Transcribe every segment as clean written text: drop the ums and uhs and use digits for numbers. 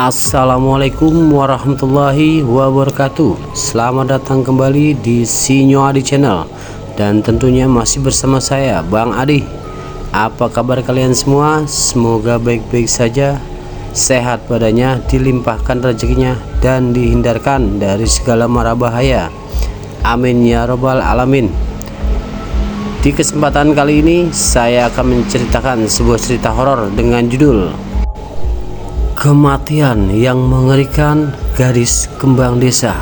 Assalamualaikum warahmatullahi wabarakatuh. Selamat datang kembali di Sinyo Adi Channel. Dan tentunya masih bersama saya, Bang Adi. Apa kabar kalian semua? Semoga baik-baik saja, sehat badannya, dilimpahkan rezekinya, dan dihindarkan dari segala mara bahaya. Amin ya robbal alamin. Di kesempatan kali ini saya akan menceritakan sebuah cerita horor dengan judul Kematian yang Mengerikan Gadis Kembang Desa.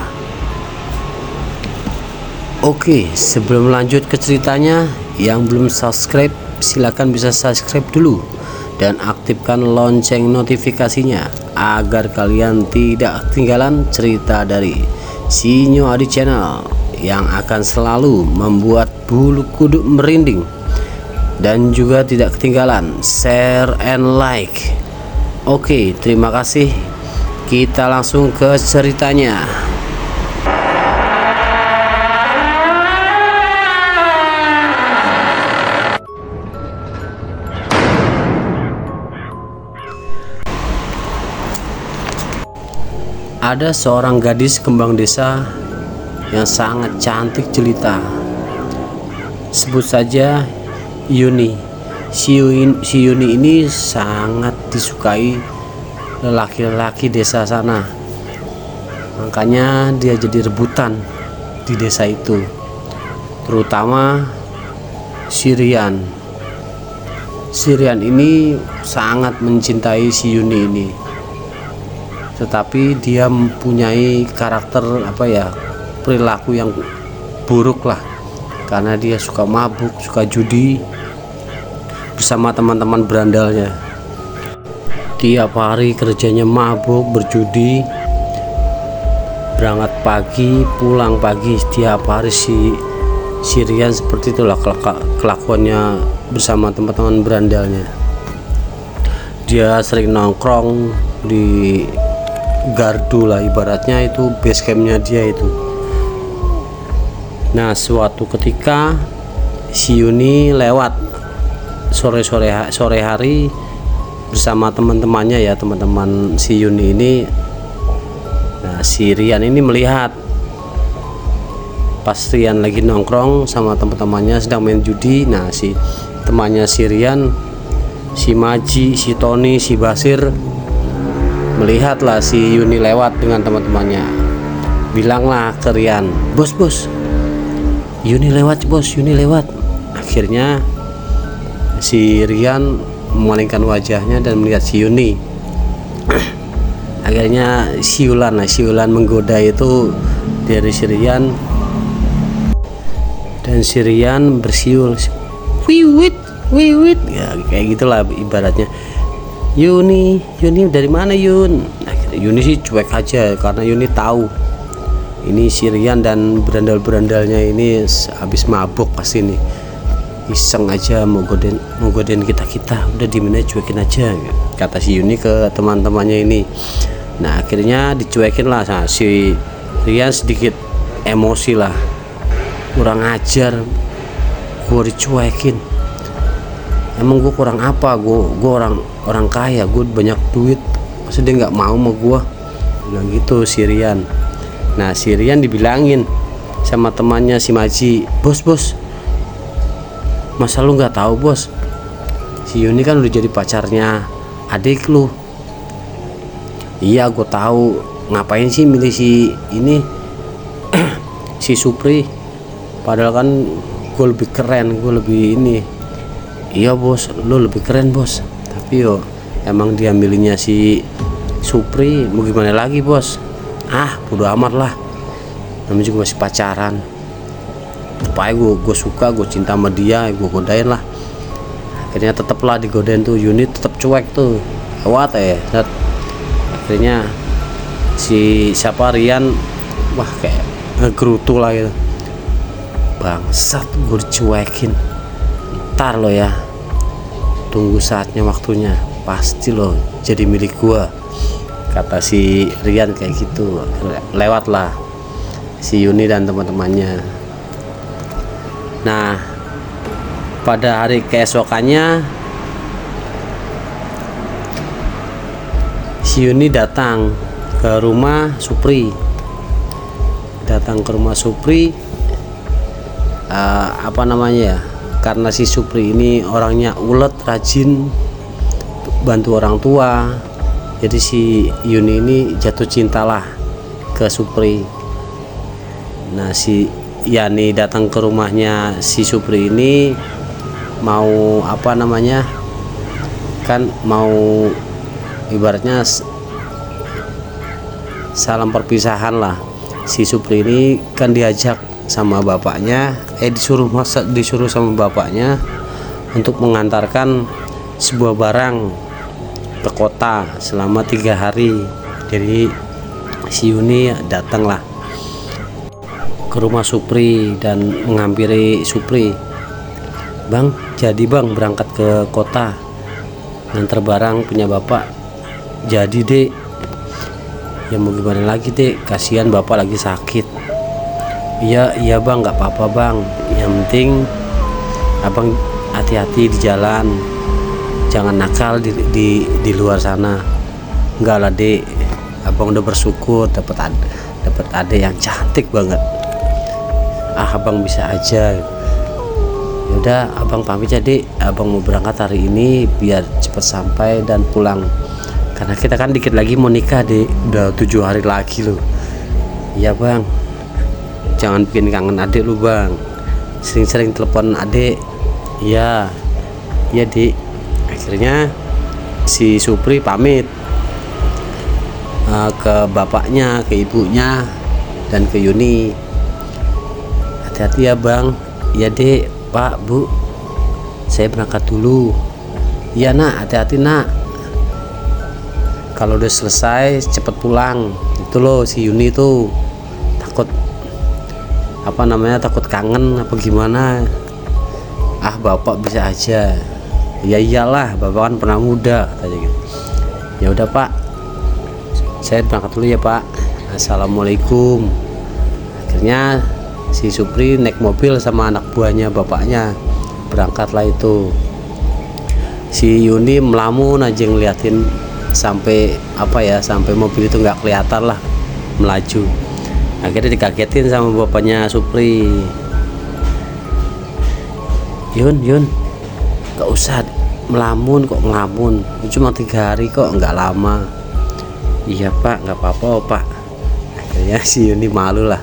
Oke, sebelum lanjut ke ceritanya, yang belum subscribe silahkan bisa subscribe dulu dan aktifkan lonceng notifikasinya agar kalian tidak ketinggalan cerita dari Sinyo Adi Channel yang akan selalu membuat bulu kuduk merinding, dan juga tidak ketinggalan share and like. Oke, terima kasih. Kita langsung ke ceritanya. Ada seorang gadis kembang desa yang sangat cantik jelita. Sebut saja Yuni. Si Yuni ini sangat disukai lelaki-lelaki desa sana, makanya dia jadi rebutan di desa itu, terutama Sirian. Sirian ini sangat mencintai si Yuni ini, tetapi dia mempunyai karakter perilaku yang buruk lah, karena dia suka mabuk, suka judi bersama teman-teman berandalnya. Tiap hari kerjanya mabuk, berjudi, berangkat pagi, pulang pagi. Setiap hari si Sirian seperti itulah kelakuannya bersama teman-teman berandalnya. Dia sering nongkrong di gardu lah, ibaratnya itu base campnya dia itu. Nah, suatu ketika si Yuni lewat sore hari bersama teman-temannya ya, teman-teman si Yuni ini. Nah, si Rian ini melihat pas Rian lagi nongkrong sama teman-temannya sedang main judi. Nah, si temannya si Rian, si Maji, si Tony, si Basir melihatlah si Yuni lewat dengan teman-temannya. Bilanglah ke Rian, bos, Yuni lewat bos, Yuni lewat. Akhirnya si Rian memalingkan wajahnya dan melihat si Yuni. Akhirnya siulan menggoda itu dari si Rian, dan si Rian bersiul, wiwit ya, kayak gitulah ibaratnya. Yuni dari mana Yun? Akhirnya Yuni sih cuek aja, karena Yuni tahu ini si Rian dan berandal-berandalnya ini habis mabuk pasti nih, iseng aja mau godain kita, udah dimana cuekin aja, kata si Yuni ke teman-temannya ini. Nah, akhirnya dicuekin lah. Nah, si Rian sedikit emosi lah, kurang ajar, gue dicuekin. Emang gue kurang apa? Gue orang kaya, gue banyak duit, masa dia nggak mau sama gue? Bilang gitu si Rian. Nah, si Rian dibilangin sama temannya si Maji, bos, masa lu nggak tahu bos, si Yuni kan udah jadi pacarnya adik lu. Iya, gue tahu. Ngapain sih milih si ini si Supri, padahal kan gue lebih keren, gue lebih ini. Iya bos, lo lebih keren bos, tapi yo emang dia milihnya si Supri, mau gimana lagi bos. Bodo amat lah, namanya juga masih pacaran. Supaya gue suka, gue cinta sama dia, gue godain lah. Akhirnya tetaplah digodain tuh, Yuni tetap cuek tuh, lewat akhirnya si siapa Rian, wah kayak ngegerutu lah gitu. Bangsat, gue dicuekin. Ntar lo ya, tunggu saatnya, waktunya, pasti lo jadi milik gue, kata si Rian kayak gitu. Lewat lah si Yuni dan teman-temannya. Nah, pada hari keesokannya si Yuni datang ke rumah Supri. Apa namanya ya, karena si Supri ini orangnya ulet, rajin, bantu orang tua, jadi si Yuni ini jatuh cintalah ke Supri. Nah, si Yani datang ke rumahnya si Supri ini mau apa namanya, kan mau ibaratnya salam perpisahan lah. Si Supri ini kan diajak sama bapaknya, disuruh sama bapaknya untuk mengantarkan sebuah barang ke kota selama 3 hari. Jadi si Yuni datanglah ke rumah Supri dan menghampiri Supri. Bang, jadi bang berangkat ke kota nganter barang punya bapak. Jadi dek, ya mau gimana lagi dek, kasihan bapak lagi sakit. Iya bang, nggak apa-apa bang, yang penting abang hati-hati di jalan, jangan nakal di luar sana. Enggak lah dek, abang udah bersyukur dapat adek yang cantik banget. Abang bisa aja. Yaudah abang pamit ya dek, abang mau berangkat hari ini biar cepat sampai dan pulang, karena kita kan dikit lagi mau nikah dek, udah 7 hari lagi loh. Iya bang, jangan bikin kangen adek lu bang, sering-sering telepon adek. Iya dek. Akhirnya si Supri pamit ke bapaknya, ke ibunya, dan ke Yuni. Hati-hati ya bang. Iya dek, pak, bu, saya berangkat dulu. Iya nak, hati-hati nak, kalau udah selesai cepet pulang. Itu loh si Yuni tuh takut takut kangen apa gimana. Bapak bisa aja. Ya iyalah, bapak kan pernah muda, katanya gitu. Ya udah pak, saya berangkat dulu ya pak, assalamualaikum. Akhirnya si Supri naik mobil sama anak buahnya bapaknya, berangkatlah itu. Si Yuni melamun aja ngeliatin sampai sampai mobil itu nggak kelihatan lah melaju. Akhirnya dikagetin sama bapaknya Supri. Yun, gak usah melamun, kok ngelamun, cuma 3 hari kok, nggak lama. Iya pak, nggak apa-apa pak. Akhirnya si Yuni malu lah.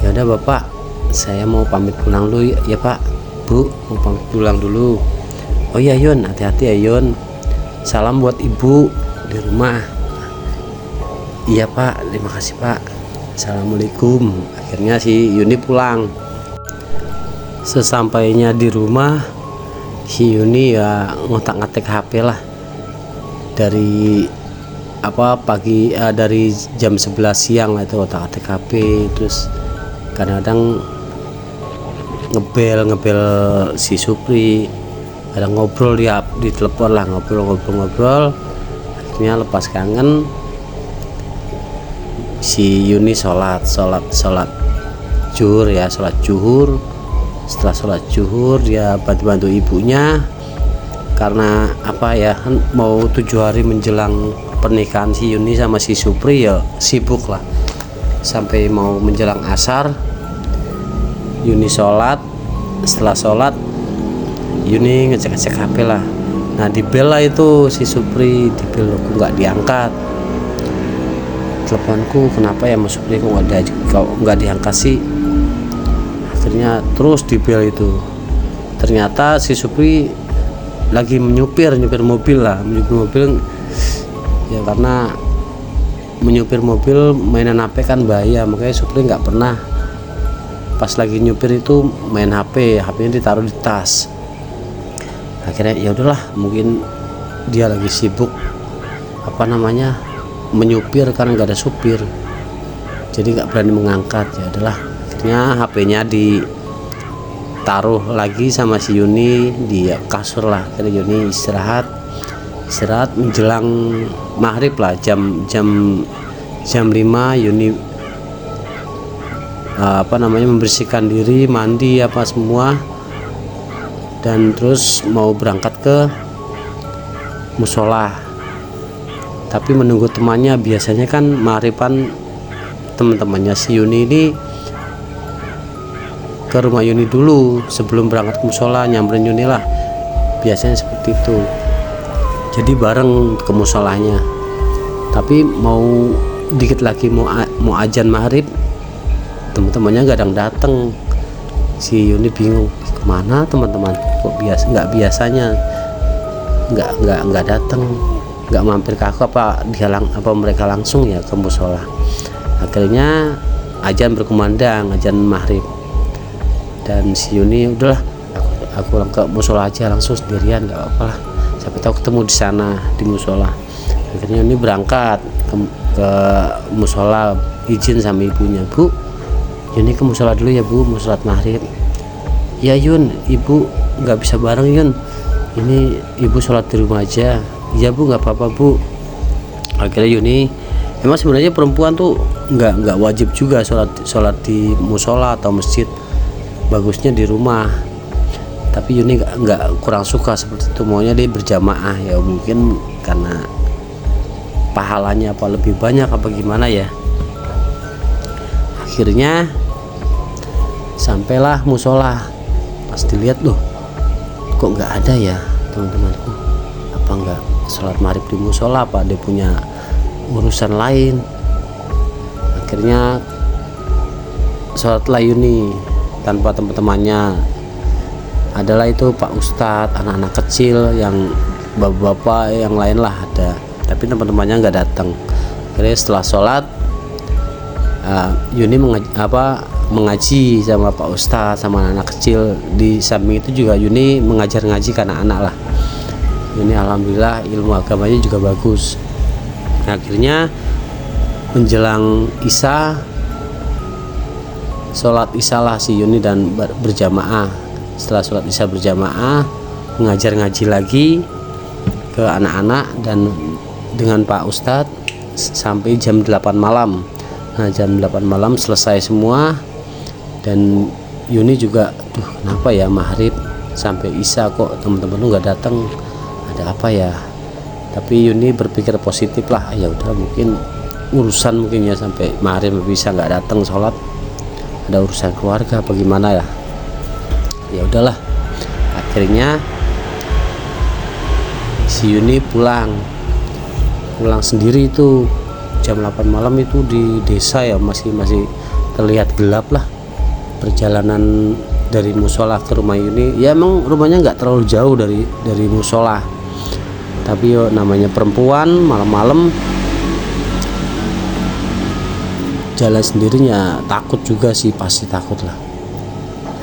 Ya udah bapak, saya mau pamit pulang dulu ya pak, bu, mau pamit pulang dulu. Oh iya Yun, hati-hati ya Yun, salam buat ibu di rumah. Iya pak, terima kasih pak, assalamualaikum. Akhirnya si Yuni pulang. Sesampainya di rumah, si Yuni ya ngotak-ngatik HP lah dari pagi, dari jam 11 siang lah itu ngotak-ngatik HP. Terus kadang-kadang ngebel si Supri, kadang ngobrol di telepon lah, ngobrol. Akhirnya lepas kangen, si Yuni sholat zuhur. Setelah sholat zuhur dia bantu ibunya, karena kan mau 7 hari menjelang pernikahan si Yuni sama si Supri, ya sibuk lah sampai mau menjelang asar. Yuni sholat, setelah sholat Yuni ngecek HP lah. Nah di bel lah itu si Supri, di bel aku nggak diangkat teleponku, kenapa ya Mas Supri kok nggak diangkat sih. Akhirnya terus dibel itu. Ternyata si Supri lagi menyupir mobil ya, karena menyupir mobil mainan HP kan bahaya, makanya Supri nggak pernah pas lagi nyupir itu main HP-nya ditaruh di tas. Akhirnya ya udahlah, mungkin dia lagi sibuk menyupir karena nggak ada supir, jadi nggak berani mengangkat. Ya udahlah, akhirnya HP-nya ditaruh lagi sama si Yuni di kasur lah. Akhirnya Yuni istirahat menjelang maghrib lah, jam 5 Yuni membersihkan diri, mandi semua, dan terus mau berangkat ke musola. Tapi menunggu temannya, biasanya kan maghriban teman-temannya si Yuni ini ke rumah Yuni dulu sebelum berangkat ke musola, nyamperin Yuni lah, biasanya seperti itu. Jadi bareng ke musolanya. Tapi mau dikit lagi mau azan maghrib, teman-temannya nggak datang. Si Yuni bingung, kemana teman-teman, kok nggak biasanya nggak datang, nggak mampir ke aku, apa mereka langsung ya ke musola. Akhirnya azan berkumandang, azan maghrib, dan si Yuni udahlah, aku ke musola aja langsung sendirian, nggak apa-apa lah, siapa tahu ketemu di sana di musola. Akhirnya Yuni berangkat ke musola, izin sama ibunya, Bu, Yuni ke musola dulu ya Bu, mau sholat maghrib. Ya Yun, ibu nggak bisa bareng Yun, ini ibu sholat di rumah aja. Ya Bu, nggak apa-apa Bu. Akhirnya Yuni, emang sebenarnya perempuan tuh nggak wajib juga sholat di musola atau masjid, bagusnya di rumah. Tapi Yuni nggak kurang suka seperti itu, maunya dia berjamaah. Ya mungkin karena pahalanya apa lebih banyak apa gimana ya. Akhirnya sampailah musola. Pas dilihat, loh kok nggak ada ya teman-temanku, apa nggak sholat maghrib di musola, apa dia punya urusan lain. Akhirnya sholatlah Yuni tanpa teman-temannya. Adalah itu Pak Ustadz, anak-anak kecil, yang bapak-bapak yang lain lah ada, tapi teman-temannya nggak datang. Akhirnya setelah sholat, Yuni mengaji sama Pak Ustadz sama anak-anak kecil. Di samping itu juga Yuni mengajar ngaji ke anak-anak lah. Yuni alhamdulillah ilmu agamanya juga bagus. Akhirnya menjelang isya, sholat isya lah si Yuni dan berjamaah. Setelah sholat isya berjamaah, mengajar ngaji lagi ke anak-anak dan dengan Pak Ustadz sampai jam 8 malam. Nah jam 8 malam selesai semua, dan Yuni juga, kenapa ya maghrib sampai isya kok teman-teman lu nggak datang, ada apa ya? Tapi Yuni berpikir positif lah, ya udah mungkin urusan mungkin ya, sampai maghrib bisa nggak datang sholat, ada urusan keluarga apa gimana ya. Ya udahlah, akhirnya si Yuni pulang sendiri itu jam 8 malam itu di desa ya, masih terlihat gelap lah. Perjalanan dari musola ke rumah Yuni, ya emang rumahnya nggak terlalu jauh dari musola, tapi yo namanya perempuan malam-malam jalan sendirinya takut juga sih, pasti takut lah.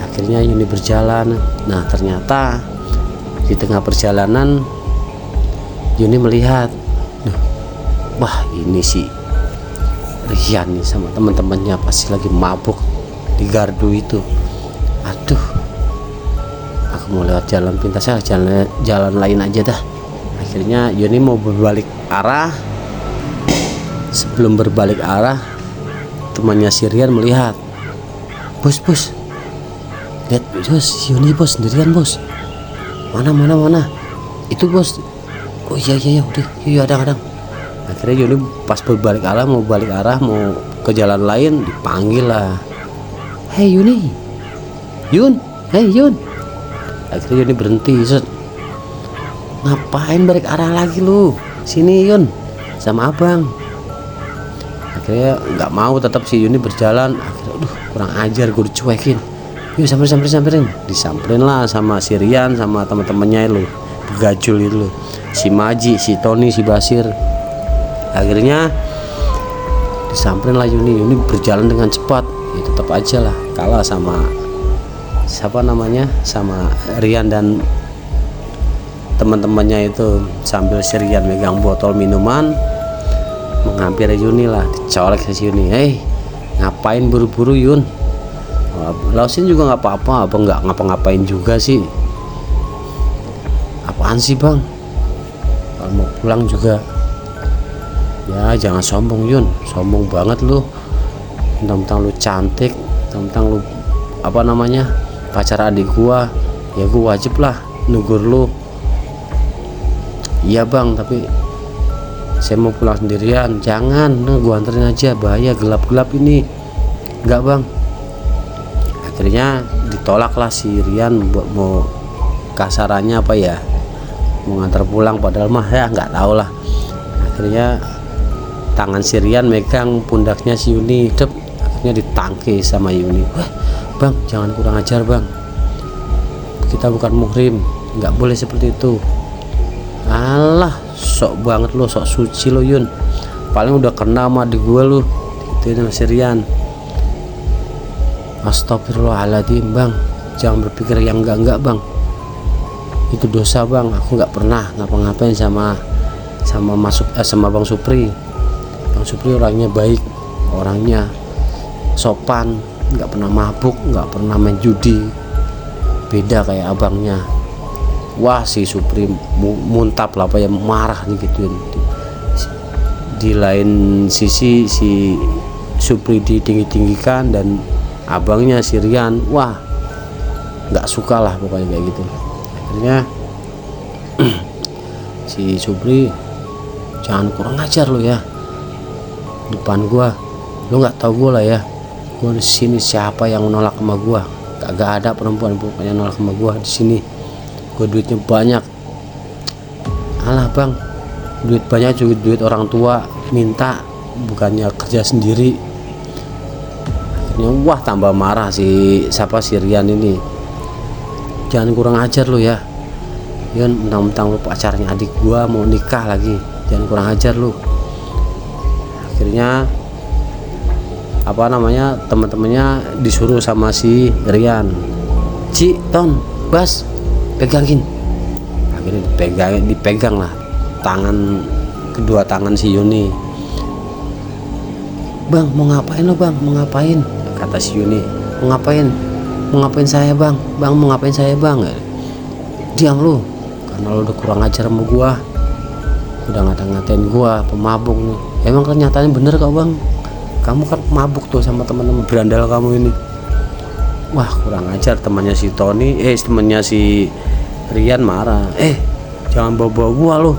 Akhirnya Yuni berjalan. Nah ternyata di tengah perjalanan Yuni melihat, wah ini sih Rian nih sama teman-temannya pasti lagi mabuk di gardu itu. Aduh, aku mau lewat jalan pintas ya, jalan lain aja dah. Akhirnya Yuni mau berbalik arah. Sebelum berbalik arah, temannya si Rian melihat, bos lihat bos, Yuni bos sendirian bos. Mana itu bos. Oh iya udah, iya ada. Akhirnya Yuni pas berbalik arah, mau ke jalan lain, dipanggil lah, hei Yuni, Yun. Akhirnya Yuni berhenti, set. Ngapain balik arah lagi lu, sini Yun sama abang. Akhirnya nggak mau, tetap si Yuni berjalan. Akhirnya kurang ajar, gue dicuekin. yuk samperin. Disamperin lah sama si Rian sama teman-temannya lu begajul itu loh, si Maji, si Tony, si Basir. Akhirnya disamperin lah Yuni berjalan dengan cepat. Ya tetap aja lah kalah sama siapa namanya, sama Rian dan teman-temannya itu. Sambil si Rian megang botol minuman menghampiri Yuni lah, dicolek si Yuni. Ngapain buru-buru Yun? Lausin juga nggak apa-apa, apa nggak ngapa-ngapain juga sih. Apaan sih bang? Kalau mau pulang juga ya jangan sombong Yun, sombong banget lu. Tentang lu cantik, tentang lu apa namanya pacar adik gua, ya gua wajib lah nugur lu. Iya bang, tapi saya mau pulang sendirian. Jangan, gua anterin aja, bahaya gelap-gelap ini. Enggak bang. Akhirnya ditolak lah si Rian, mau kasarannya apa ya, mau ngantar pulang, padahal mah ya nggak tahu lah. Akhirnya tangan si Rian megang pundaknya si Yuni, akhirnya ditangkis sama Yuni. Wah bang, jangan kurang ajar bang, kita bukan muhrim, nggak boleh seperti itu. Alah, sok banget lo, sok suci lo Yun, paling udah kena sama adik gue lo, itu sama si Rian. Astagfirullahaladzim bang, jangan berpikir yang enggak bang, itu dosa bang. Aku nggak pernah ngapa-ngapain sama Bang Supri. Bang Supri orangnya baik, orangnya sopan, nggak pernah mabuk, nggak pernah main judi. Beda kayak abangnya. Wah si Supri muntap lah, apa ya, marah nih gituin. Di lain sisi si Supri ditinggi-tinggikan dan abangnya si Rian, wah nggak suka lah pokoknya kayak gitu. Akhirnya si Supri, jangan kurang ajar lo ya depan gua, lo nggak tahu gua lah ya, gua di sini siapa yang nolak sama gua? Kagak ada perempuan pokoknya nolak sama gua di sini. Gua duitnya banyak. Alah bang, duit banyak juga duit orang tua minta, bukannya kerja sendiri. Akhirnya wah tambah marah si Rian ini. Jangan kurang ajar lo ya Yun, mentang-mentang lu pacarnya adik gua mau nikah lagi, jangan kurang ajar lu. Akhirnya apa namanya, teman-temannya disuruh sama si Rian, Ci, Ton, Bas, pegangin. Akhirnya dipegang lah kedua tangan si Yuni. Bang mau ngapain lo bang, mau ngapain, kata si Yuni. Mau ngapain saya bang, mau ngapain saya bang? Diam lu, karena lo udah kurang ajar sama gua, udah ngata-ngatain gua pemabuk nih. Emang kenyataannya bener kok bang, kamu kan mabuk tuh sama teman-teman berandal kamu ini. Wah kurang ajar temannya si Tony, temannya si Rian marah. Jangan bawa-bawa gua lo,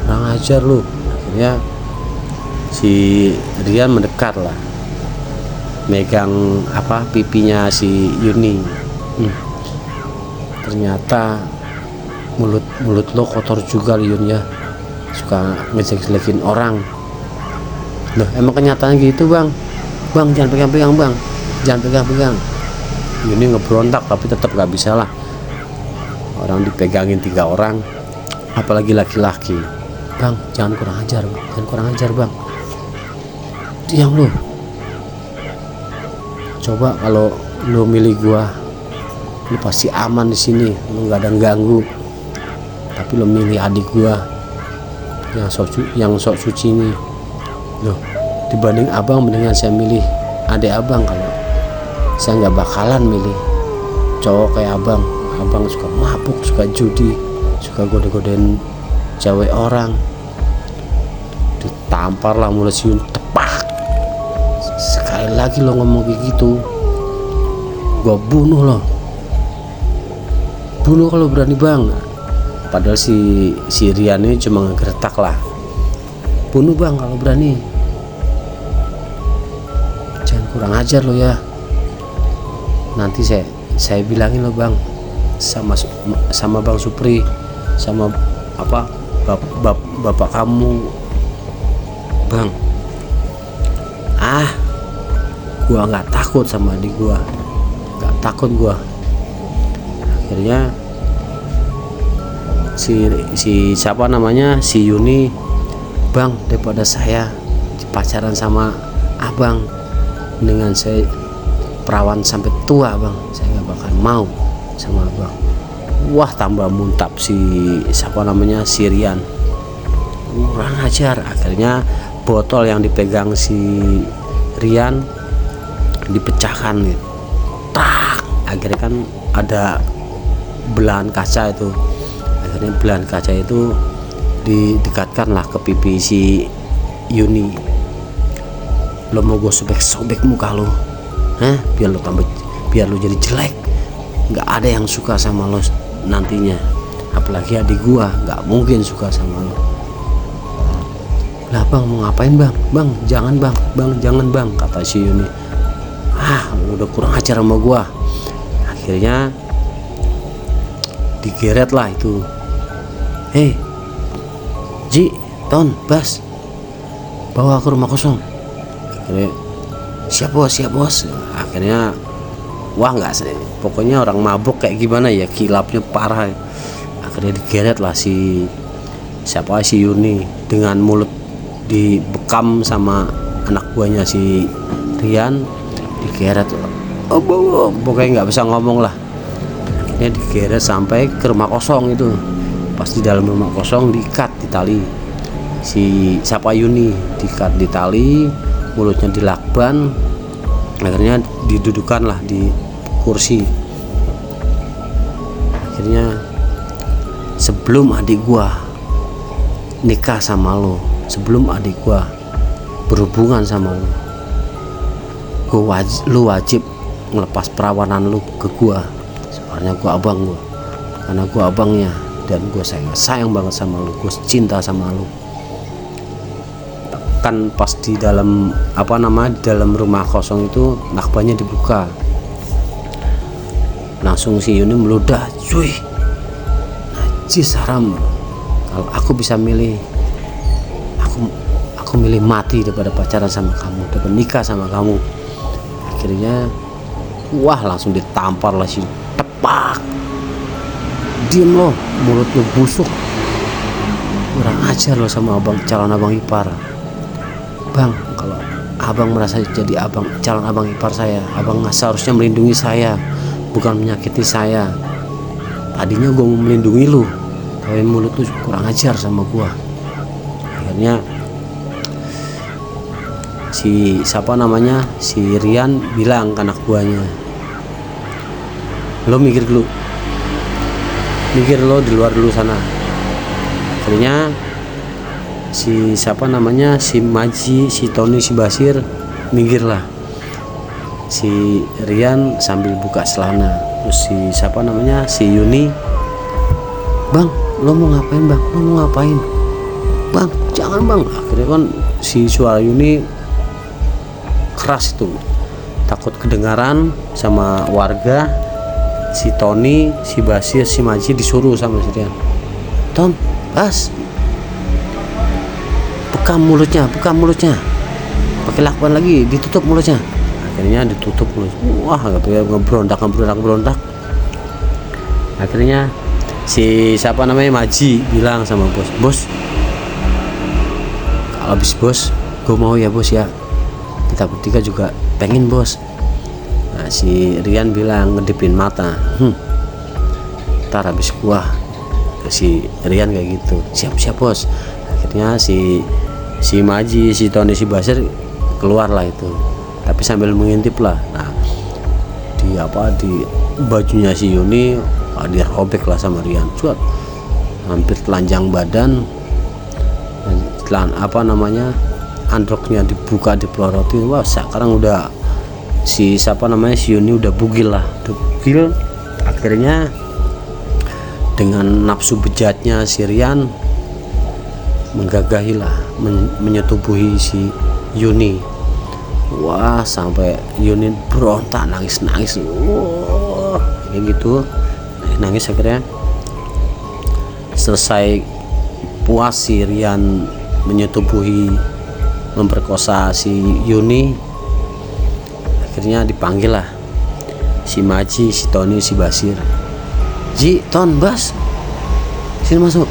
kurang ajar lo. Akhirnya si Rian mendekat lah, megang apa pipinya si Yuni. Ternyata mulut lo kotor juga Yun ya, suka ngejelek-jelekin orang. Loh emang kenyataan gitu bang jangan pegang-pegang bang, jangan pegang-pegang. Yuni ngebrontak tapi tetap gak bisa lah, orang dipegangin 3 orang apalagi laki-laki. Bang jangan kurang ajar bang, diam lo. Coba kalau lo milih gua, lu pasti aman di sini, lu nggak ada yang ganggu. Tapi lu milih adik gua yang sok suci ini, loh dibanding abang, mendingan saya milih adik abang. Kalau saya nggak bakalan milih cowok kayak abang. Abang suka mabuk, suka judi, suka gode-godein cewek orang. Ditampar lah mulut si Yun, tepak. Sekali lagi lo ngomong kayak gitu, gua bunuh lo. Bunuh kalau berani bang. Padahal si Rian ini cuma ngegertak lah. Bunuh bang kalau berani. Jangan kurang ajar lo ya. Nanti saya bilangin lo bang, sama Bang Supri, sama apa bapak kamu bang. Gua nggak takut sama adik gua, nggak takut gua. Akhirnya si siapa namanya, si Yuni, bang, daripada saya pacaran sama abang dengan saya perawan sampai tua bang, saya nggak bakal mau sama abang. Wah, tambah muntap si siapa namanya, si Rian, kurang ajar. Akhirnya botol yang dipegang si Rian dipecahkan gitu. Tak, akhirnya kan ada belahan kaca itu. Akhirnya belahan kaca itu didekatkan lah ke pipi si Yuni. Lo mau gue sobek muka lo, hah? Biar lo jadi jelek. Nggak ada yang suka sama lo nantinya, apalagi adik gua nggak mungkin suka sama lo. Lah bang, mau ngapain bang? Bang jangan bang, jangan bang, kata si Yuni. Lu udah kurang ajar sama gua. Akhirnya digeret lah itu. Ji, Ton, Bas, bawa ke rumah kosong. Akhirnya siap bos. Akhirnya wah nggak sih, pokoknya orang mabuk kayak gimana ya, kilapnya parah. Akhirnya digeret lah si Yuni dengan mulut dibekam sama anak buahnya si Rian, digeret. Pokoknya nggak bisa ngomong lah. Akhirnya digeret sampai ke rumah kosong itu. Pas di dalam rumah kosong diikat di tali, si Yuni diikat di tali, mulutnya dilakban. Akhirnya didudukan lah di kursi. Akhirnya sebelum adik gua nikah sama lo, sebelum adik gua berhubungan sama lo, lu wajib ngelepas perawanan lu ke gua. Soalnya gua abang gua, karena gua abangnya, dan gua sayang banget sama lu, gua cinta sama lu. Kan pas di dalam dalam rumah kosong itu nakbanya dibuka, langsung si Yuni meludah, cuy, najis, haram. Kalau aku bisa milih, aku milih mati daripada pacaran sama kamu, daripada nikah sama kamu. Akhirnya wah, langsung ditampar lah si tepak. Diem lo, mulutnya busuk, kurang ajar lo sama calon abang ipar. Bang, kalau abang merasa jadi calon abang ipar saya, abang seharusnya melindungi saya, bukan menyakiti saya. Tadinya gue mau melindungi lu, tapi mulut lu kurang ajar sama gue. Akhirnya si Rian bilang ke anak buahnya, lo mikir lo di luar dulu sana. Akhirnya si Maji, si Tony, si Basir minggir lah. Si Rian sambil buka celana. Terus si Yuni, bang, lo mau ngapain bang? Bang, jangan bang. Akhirnya kan si suara Yuni keras itu, takut kedengaran sama warga. Si Tony, si Basir, si Maji disuruh sama si Rian, Ton, Bas, buka mulutnya, pakai lakban lagi, ditutup mulutnya. Akhirnya ditutup mulut. Wah, ngebrontak. Akhirnya si Maji bilang sama bos, kalau habis bos, gue mau ya bos ya, kita bertiga juga pengen bos. Nah, si Rian bilang ngedipin mata, ntar habis gua. Si Rian kayak gitu, siap bos. Akhirnya si Maji, si Tony, si Basir keluar lah itu, tapi sambil mengintip lah. Nah, di bajunya si Yuni dia robek lah sama Rian, cuat, hampir telanjang badan, dan androknya dibuka, dipeloroti. Wah, sekarang udah si Yuni udah bugil. Akhirnya dengan nafsu bejatnya si Rian menggagahilah, menyetubuhi si Yuni. Wah, sampai Yuni berontak, nangis. Wah, kayak gitu, nangis. Akhirnya selesai puas si Rian menyetubuhi, memperkosa si Yuni. Akhirnya dipanggil lah si Maji, si Tony, si Basir. Ji, Ton, Bas, sini masuk.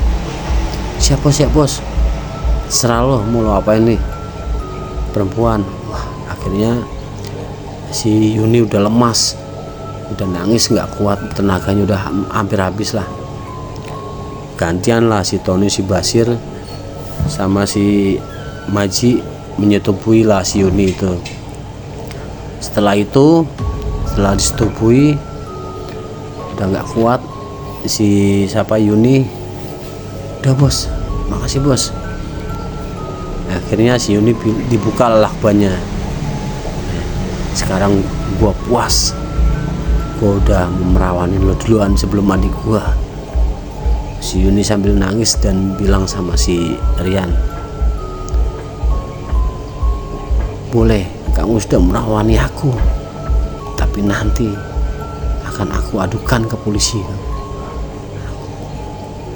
Siap bos, serah lo mau lo apain nih, perempuan. Wah, akhirnya si Yuni udah lemas, udah nangis nggak kuat, tenaganya udah hampir habis lah. Gantian lah si Tony, si Basir sama si Maji menyetubui lah si Yuni itu. Setelah disetubui udah nggak kuat, si siapa Yuni, udah bos, makasih bos. Akhirnya si Yuni dibuka lakbannya. Sekarang gua puas, gua udah merawanin lo duluan sebelum adik gua. Si Yuni sambil nangis dan bilang sama si Rian, boleh kamu sudah merawani aku, tapi nanti akan aku adukan ke polisi.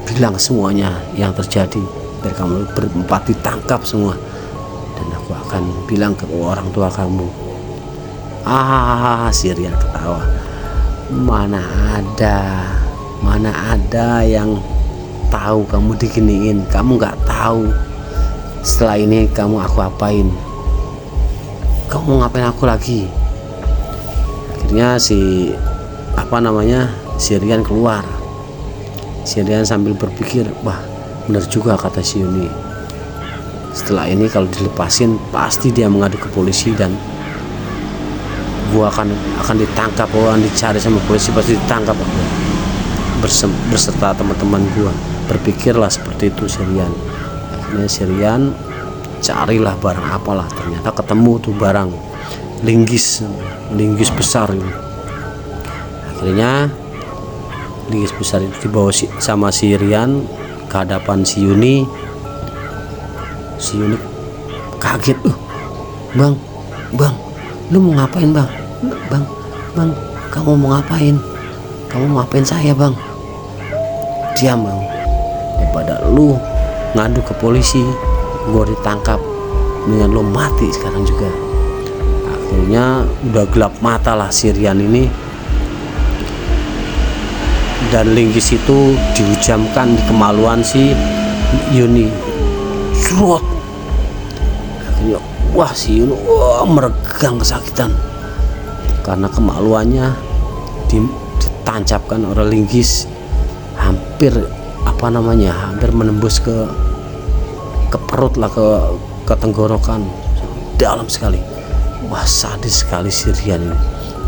Bilang semuanya yang terjadi biar kamu berempat ditangkap semua, dan aku akan bilang ke orang tua kamu. Si Rian ketawa. Mana ada yang tahu kamu diginiin. Kamu nggak tahu setelah ini kamu aku apain. Kamu mau ngapain aku lagi? Akhirnya si Rian keluar. Si Rian sambil berpikir, wah bener juga kata si Yuni. Setelah ini kalau dilepasin pasti dia mengadu ke polisi dan gua akan ditangkap, akan dicari sama polisi, pasti ditangkap aku berserta teman-teman gua. Berpikirlah seperti itu si Rian. Akhirnya si Rian carilah barang apalah, ternyata ketemu tuh barang linggis besar ini. Akhirnya linggis besar itu dibawa sama si Rian ke hadapan si Yuni. Si Yuni kaget, bang, lu mau ngapain bang? Bang, kamu mau ngapain? Kamu mau ngapain saya bang? Diam bang, daripada lu ngadu ke polisi, gua ditangkap, dengan lo mati sekarang juga. Akhirnya udah gelap mata lah si Rian ini, dan linggis itu dihujamkan di kemaluan si Yuni. Surut. Akhirnya si Yuni meregang kesakitan karena kemaluannya ditancapkan oleh linggis, hampir menembus ke perut lah, ke tenggorokan dalam sekali. Wah, sadis sekali si Rian ini,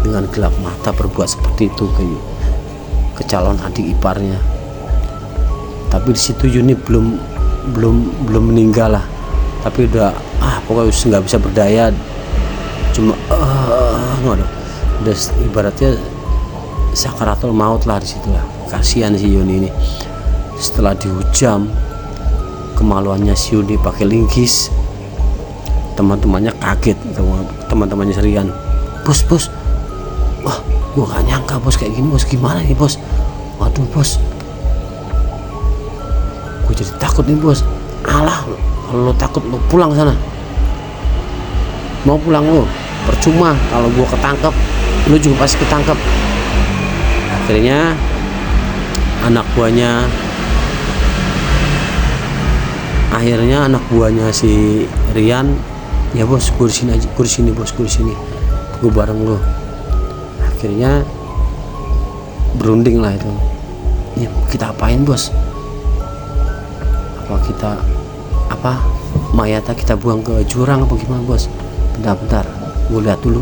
dengan gelap mata berbuat seperti itu ke calon adik iparnya. Tapi di situ Yuni belum meninggal lah, tapi udah pokoknya nggak bisa berdaya, cuma udah ibaratnya sakaratul maut lah di situ lah. Kasihan si Yuni ini. Setelah dihujam kemaluannya si Yuni pakai linggis, teman-temannya kaget, teman-temannya si Rian. Bos, wah gua gak nyangka bos kayak gini bos, gimana nih bos? Waduh bos, gua jadi takut nih bos. Alah, kalau lo takut lo pulang sana. Mau pulang lo, percuma, kalau gua ketangkep lo juga pasti ketangkep. Akhirnya anak buahnya si Rian, ya bos, kursi sini bos, gue bareng lo. Akhirnya berunding lah itu, ya kita apain bos? Mayatnya kita buang ke jurang apa gimana bos? Bentar, gue lihat dulu.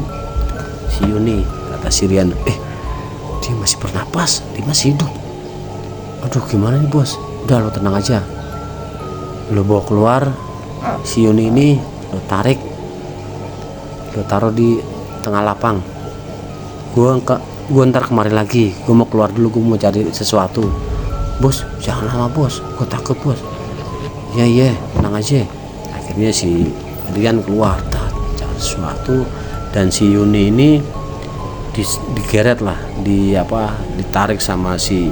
Si Yuni, kata si Rian, dia masih bernapas, dia masih hidup. Aduh, gimana nih bos? Udah, lo tenang aja, lo bawa keluar si Yuni ini, lo tarik, lo taruh di tengah lapang. Gue ntar kemari lagi, gue mau keluar dulu, gue mau cari sesuatu. Bos, jangan lama bos, gue takut bos. Iya, tenang aja. Akhirnya si Rian keluar cari sesuatu, dan si Yuni ini digeret lah, ditarik sama si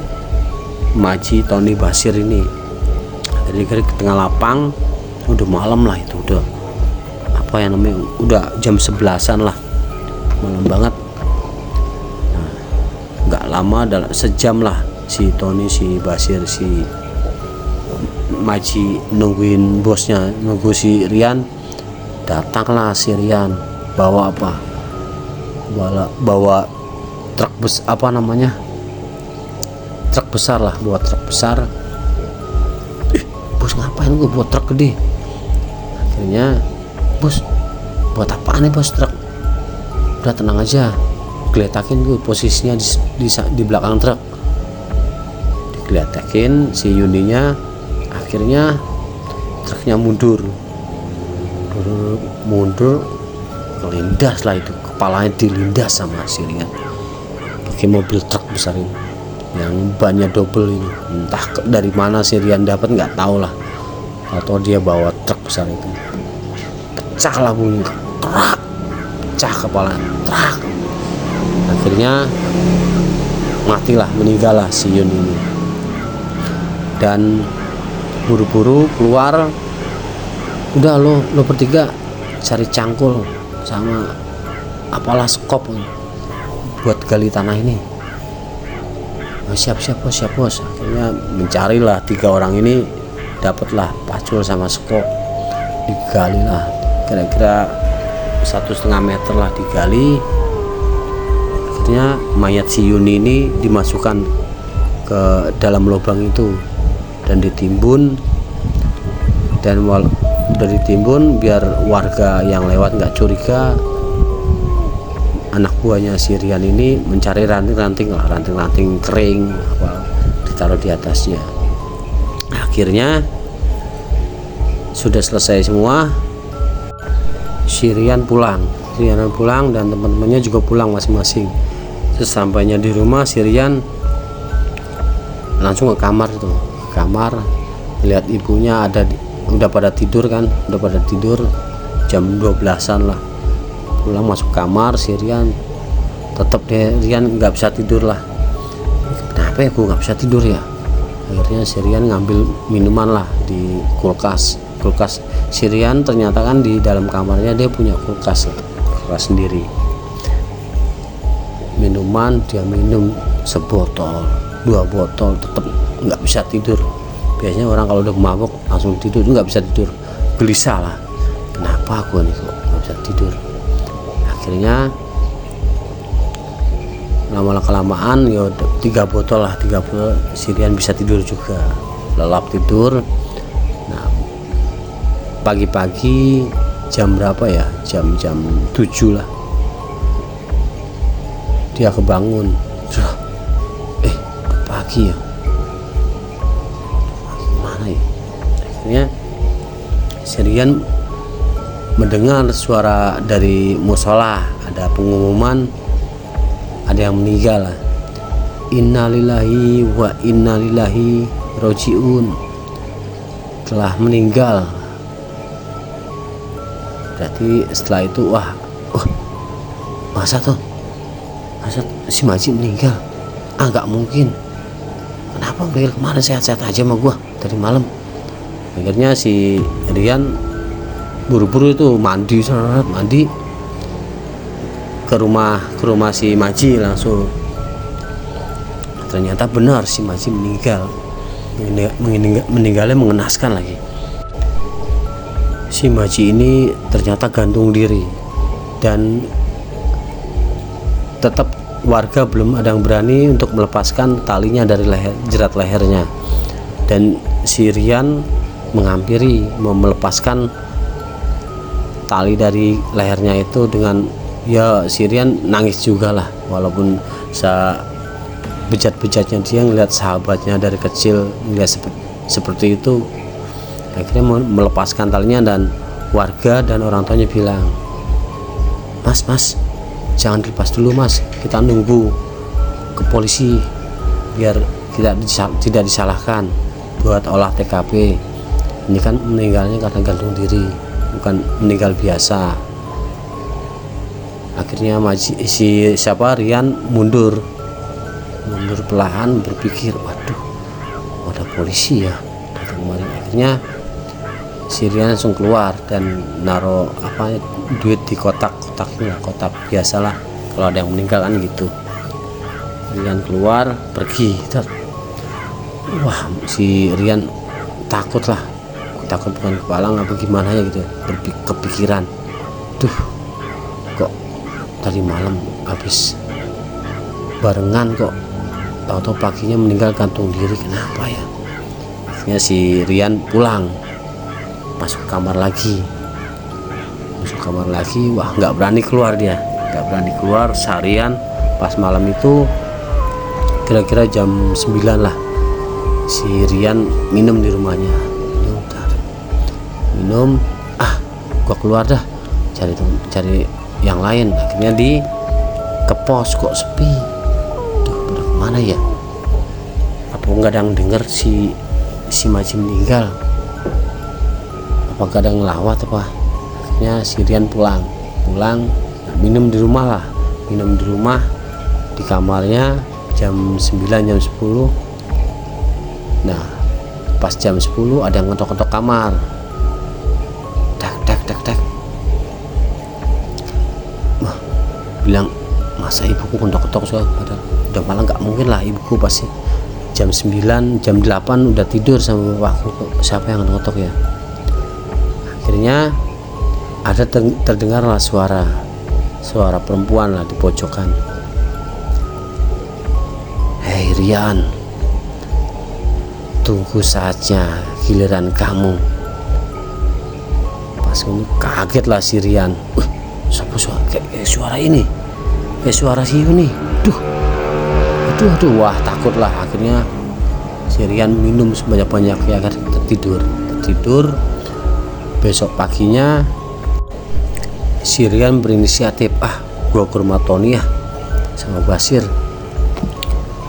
Maji, Tony, Basir ini. Jadi ke tengah lapang, udah malam lah itu, udah udah jam 11-an lah, malam banget. Nah, lama, sejam lah si Tony, si Basir, si Maji nungguin bosnya, nunggu si Rian. Datanglah si Rian bawa apa, bawa truk truk besar lah, bawa truk besar. Bos ngapain gue bawa truk gede? Akhirnya, bos buat apaan nih bos truk? Udah tenang aja, geletakin gue posisinya di belakang truk. Digeletakin si Yuninya. Akhirnya truknya mundur, kelindas lah itu, kepalanya dilindas sama si Rian pakai mobil truk besar ini yang bannya double ini. Entah dari mana si Rian dapat, nggak tahu lah, atau dia bawa truk besar itu. Pecah lah bunyi, trak, pecah kepala, trak. Akhirnya matilah, meninggal lah si Yun ini. Dan buru-buru keluar, udah lo bertiga cari cangkul sama apalah skop buat gali tanah ini. Siap bos. Akhirnya mencarilah 3 orang ini, dapatlah pacul sama skop, digali lah kira-kira 1,5 meter lah digali. Akhirnya mayat si Yuni ini dimasukkan ke dalam lubang itu dan ditimbun, dan udah ditimbun biar warga yang lewat nggak curiga. Anak buahnya si Rian ini mencari ranting-ranting kering apa, ditaruh di atasnya. Akhirnya sudah selesai semua, si Rian pulang dan teman-temannya juga pulang masing-masing. Sesampainya di rumah, si Rian langsung ke kamar lihat ibunya udah pada tidur jam 12-an lah. Pulang masuk kamar, si Rian tetap Rian nggak bisa tidur lah. Kenapa ya gue nggak bisa tidur ya? Akhirnya si Rian ngambil minuman lah di kulkas. Si Rian ternyata kan di dalam kamarnya dia punya kulkas sendiri. Minuman dia minum sebotol, 2 botol, tetap nggak bisa tidur. Biasanya orang kalau udah mabuk langsung tidur, nggak bisa tidur, gelisah lah. Kenapa aku nih kok nggak bisa tidur? Akhirnya lama-kelamaan ya 3 botol si Rian bisa tidur juga, lelap tidur. Nah, pagi-pagi jam berapa ya, jam 7 lah dia kebangun. Pagi ya, mana ya? Akhirnya si Rian mendengar suara dari musola, ada pengumuman ada yang meninggal. Innalillahi wa innalillahi rojiun, telah meninggal. Berarti setelah itu masa si Maji meninggal? Nggak mungkin. Kenapa meninggal? Kemarin sehat-sehat aja sama gua dari malam. Akhirnya si Rian buru-buru itu mandi ke rumah si Maji langsung. Ternyata benar si Maji meninggal. Meninggalnya mengenaskan lagi. Si Maji ini ternyata gantung diri, dan tetap warga belum ada yang berani untuk melepaskan talinya dari jerat lehernya. Dan si Rian menghampiri melepaskan tali dari lehernya itu dengan si Rian nangis juga lah, walaupun bejat-bejatnya dia ngeliat sahabatnya dari kecil ngeliat seperti itu. Akhirnya melepaskan talinya, dan warga dan orang tuanya bilang, mas jangan dilepas dulu mas, kita nunggu ke polisi biar kita tidak disalahkan buat olah TKP. Ini kan meninggalnya karena gantung diri, bukan meninggal biasa. Akhirnya Rian mundur perlahan, berpikir waduh ada polisi ya datang kemarin. Akhirnya si Rian langsung keluar dan naruh duit di kotak biasalah kalau ada yang meninggal kan gitu. Rian keluar pergi. Wah, si Rian takut lah, takut bukan kepalang apa gimana ya gitu, kepikiran, duh kok tadi malam habis barengan kok tahu-tahu paginya meninggal gantung diri, kenapa ya. Akhirnya si Rian pulang, masuk kamar lagi, wah nggak berani keluar dia, nggak berani keluar seharian. Pas malam itu kira-kira jam 9 lah, si Rian minum di rumahnya, minum, gua keluar dah cari yang lain. Akhirnya ke pos, kok sepi, duh pada kemana ya, apa nggak ada yang denger si Maji meninggal, apa nggak ada yang ngelawat apa. Akhirnya si Rian pulang minum di rumah di kamarnya jam 9 jam 10. Nah pas jam 10 ada yang ngetok-ngetok kamar, tek. Bilang masa ibuku ngetok-ngetok, so padahal udah malam, nggak mungkin lah ibuku pasti jam 9 jam 8 udah tidur sama bapakku, siapa yang ngetok ya. Akhirnya ada terdengar lah suara perempuan lah di pojokan. Hei Rian, tunggu saja giliran kamu. Pas ini kaget lah si Rian, kayak suara ini, kayak suara si Yuni. Aduh, wah takut lah. Akhirnya si Rian minum sebanyak-banyak ya kan, tertidur. Besok paginya si Rian berinisiatif, gua ke rumah Tony ya sama Basir,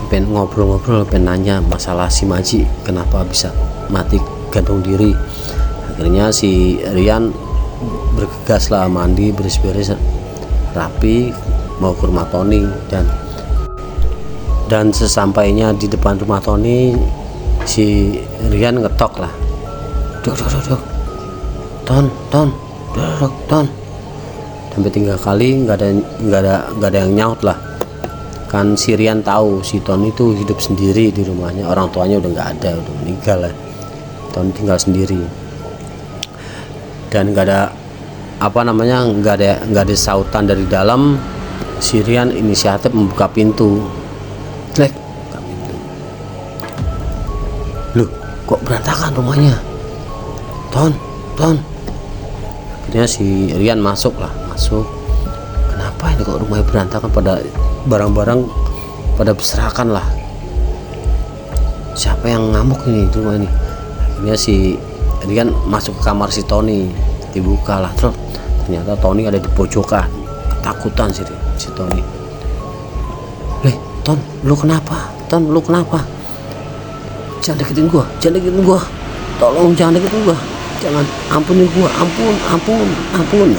pengen ngobrol-ngobrol, pengen nanya masalah si Maji kenapa bisa mati gantung diri. Akhirnya si Rian bergegas lah, mandi beres-beres rapi mau ke rumah Tony, dan sesampainya di depan rumah Tony si Rian ngetok lah, duk Ton sampai 3 kali nggak ada yang nyaut lah. Kan si Rian tahu si Tony itu hidup sendiri di rumahnya, orang tuanya udah nggak ada, udah meninggal lah. Tony tinggal sendiri dan nggak ada nggak ada sautan dari dalam. Si Rian inisiatif membuka pintu, buka pintu. Loh, kok berantakan rumahnya, Ton. Akhirnya si Rian masuk. Kenapa ini kok rumahnya berantakan, pada barang-barang pada berserakan lah, siapa yang ngamuk ini di rumah ini. Akhirnya si Rian masuk ke kamar si Tony, dibuka lah, ternyata Tony ada di pojokan, ketakutan si Tony. Ton, lu kenapa? Jangan deketin gua, tolong jangan deketin gua, jangan, ampunin gua, ampun.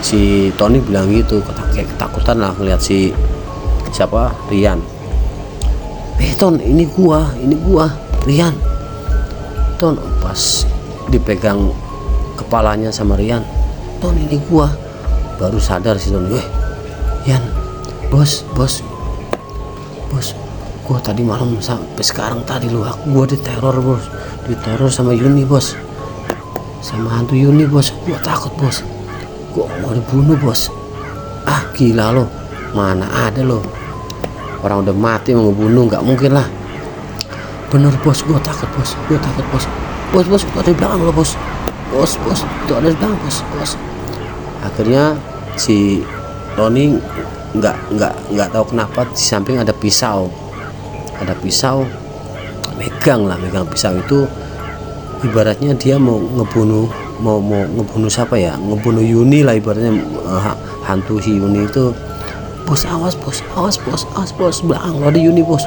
Si Tony bilang gitu, kayak ketakutan lah ngeliat si Rian. Ton, ini gua Rian. Ton, pas dipegang kepalanya sama Rian, Ton ini gua, baru sadar si Tony. Rian, bos, gua tadi malam sampai sekarang tadi gua diteror bos, sama Yuni bos, sama hantu Yuni bos. Gua takut bos, gua mau dibunuh bos. Gila lo, mana ada lo, orang udah mati mau ngebunuh, nggak mungkin lah. Bener bos, gua takut bos. Bos, itu ada di belakang lo bos, itu ada di belakang bos. Akhirnya si Tony nggak tahu kenapa di samping ada pisau, megang pisau itu, ibaratnya dia mau ngebunuh siapa ya, ngebunuh Yuni lah ibaratnya, hantu si Yuni itu. Bos, awas bos, belakang lo ada Yuni bos,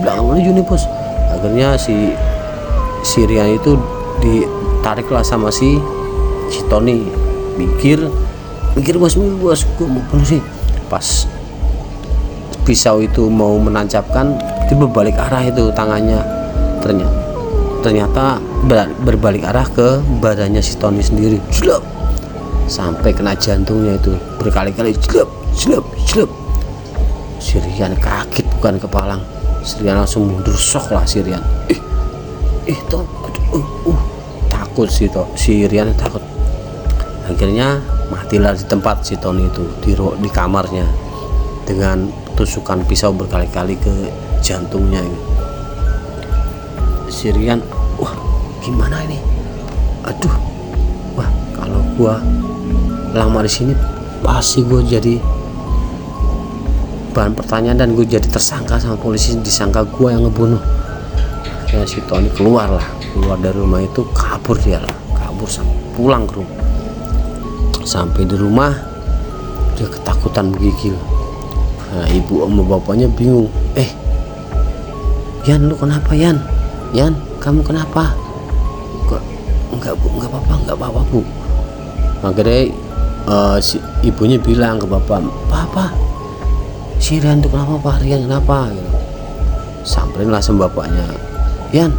belakang lo ada Yuni bos. Akhirnya si Rian itu ditarik lah sama si Tony, mikir bos, gue mau bunuh sih. Pas pisau itu mau menancapkan, itu berbalik arah itu tangannya, ternyata berbalik arah ke badannya si Tony sendiri, sampai kena jantungnya itu berkali-kali, si Rian kaget tusukan ke palang. Sirian langsung mundur, sok lah Sirian. Toh, takut si Rian takut. Akhirnya matilah di tempat si Tony itu di kamarnya dengan tusukan pisau berkali-kali ke jantungnya. Si Rian, wah gimana ini? Aduh, wah kalau gua lama di sini pasti gua jadi bahan pertanyaan dan gue jadi tersangka sama polisi, disangka gue yang ngebunuh. Akhirnya si Tony keluar dari rumah itu, kabur pulang ke rumah. Sampai di rumah dia ketakutan menggigil. Nah, ibu sama bapaknya bingung. Yan, lu kenapa Yan? Yan, kamu kenapa? Enggak apa-apa bu. Akhirnya si ibunya bilang ke bapak, "Papa, si Rian itu kenapa Pak? Rian kenapa?" Gitu. Samperin lah sama bapaknya, "Yan,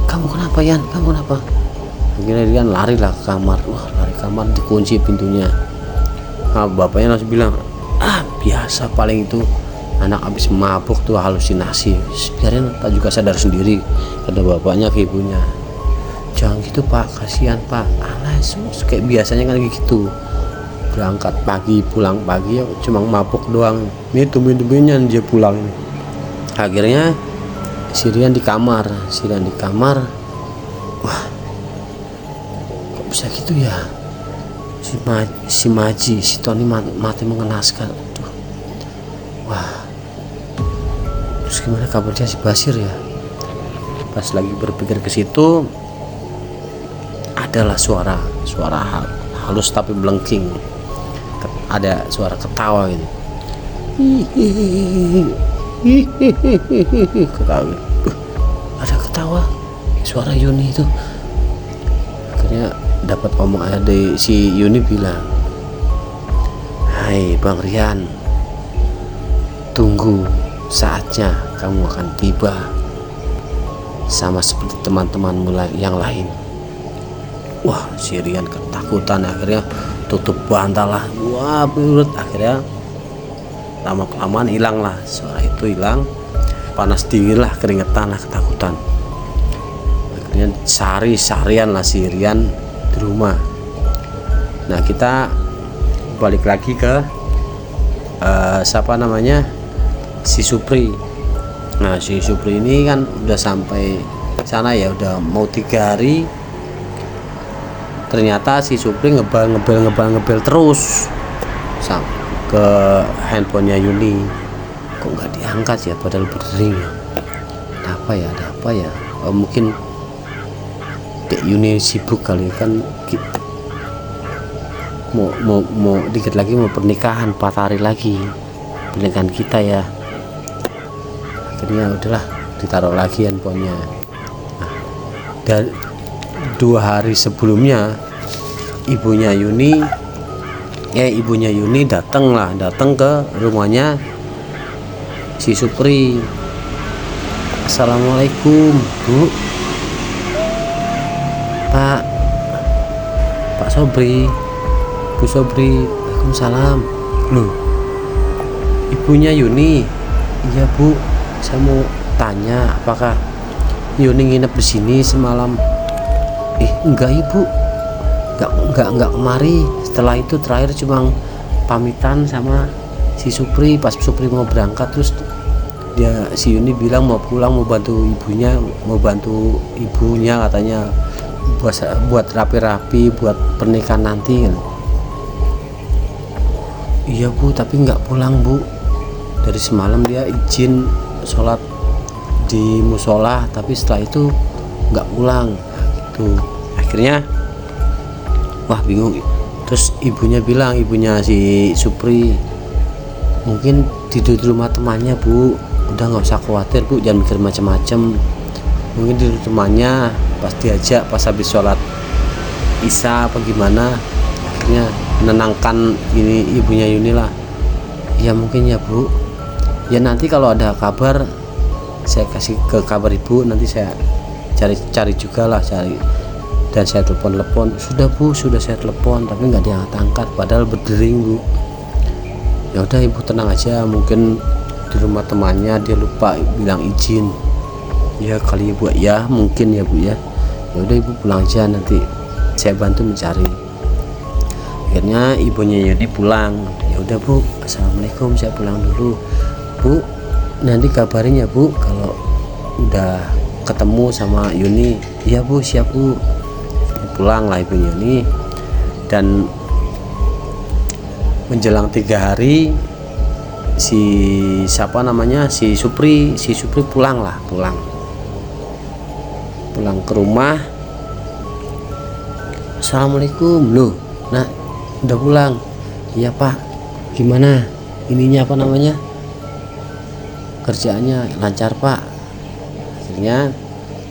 kamu kenapa Yan? Kamu kenapa?" Akhirnya Rian lari lah ke kamar. Lari kamar, dikunci pintunya. Nah, bapaknya langsung bilang, biasa paling itu anak habis mabuk tuh halusinasi, biarin tak juga sadar sendiri, kata bapaknya ke ibunya. "Jangan gitu Pak, kasihan Pak." Kayak biasanya kan gitu, berangkat pagi pulang pagi, cuma mabuk doang. Ini tumben-tumbennya dia pulang. Akhirnya Sirian di kamar. Wah, kok bisa gitu ya? Si Maji, si Tony mati mengenaskan. Aduh. Wah, terus gimana kabarnya si Basir ya? Pas lagi berpikir ke situ, adalah suara halus tapi melengking. Ada suara ketawa gitu. Ketawa. Ada ketawa. Suara Yuni itu. Akhirnya dapat omongan dari si Yuni bilang, "Hai Bang Rian, tunggu saatnya kamu akan tiba sama seperti teman-temanmu yang lain." Wah, si Rian ketakutan, akhirnya tutup bantal lah. Wah, berurut. Akhirnya lama kelamaan hilang lah, suara itu hilang, panas dingin lah, keringetan lah, ketakutan. Akhirnya seharian lah si Rian di rumah. Nah, kita balik lagi ke siapa namanya, si Supri. Nah, si Supri ini kan udah sampai sana ya, udah mau 3 hari. Ternyata si Supri ngebel terus ke handphonenya Yuni. Kok nggak diangkat ya, padahal berdering ya. Ada apa ya? Mungkin Dek Yuni sibuk kali kan, mau dikit lagi mau pernikahan, 4 hari lagi pernikahan kita ya. Akhirnya udahlah, ditaruh lagi handphonenya. Nah, dan 2 hari sebelumnya ibunya Yuni datang ke rumahnya si Supri. "Assalamualaikum Bu, Pak Sobri, Bu Sobri." "Waalaikumsalam." "Loh, ibunya Yuni?" "Iya Bu, saya mau tanya apakah Yuni nginep di sini semalam?" "Enggak Ibu, enggak kemari. Setelah itu terakhir cuma pamitan sama si Supri. Pas Supri mau berangkat, terus si Yuni bilang mau pulang, mau bantu ibunya katanya buat rapi-rapi buat pernikahan nanti kan." "Iya Bu, tapi nggak pulang Bu. Dari semalam dia izin sholat di musola, tapi setelah itu nggak pulang." Gitu. Akhirnya wah bingung. Terus ibunya si Supri, "Mungkin tidur di rumah temannya Bu, udah nggak usah khawatir Bu, jangan mikir macam-macam. Mungkin tidur temannya, pas diajak pas habis sholat Isya apa gimana." Akhirnya menenangkan ini ibunya Yuni lah. "Ya mungkin ya Bu, ya nanti kalau ada kabar saya kasih ke kabar Ibu, nanti saya cari juga lah, dan saya telepon." "Sudah Bu, sudah saya telepon tapi nggak diangkat-angkat, padahal berdering Bu." "Ya udah Ibu tenang aja, mungkin di rumah temannya, dia lupa bilang izin. Ya kali ya Bu, ya mungkin ya Bu ya. Ya udah Ibu pulang aja, nanti saya bantu mencari. Akhirnya ibunya Yuni pulang. Ya udah Bu, assalamualaikum, saya pulang dulu Bu, nanti kabarin ya Bu kalau udah ketemu sama Yuni. Iya Bu, siap Bu. Pulang lah ibunya Yuni. Dan menjelang 3 hari si siapa namanya si Supri pulang ke rumah. Assalamualaikum, loh nah udah pulang. Iya Pak, gimana ininya apa namanya kerjaannya lancar Pak? Akhirnya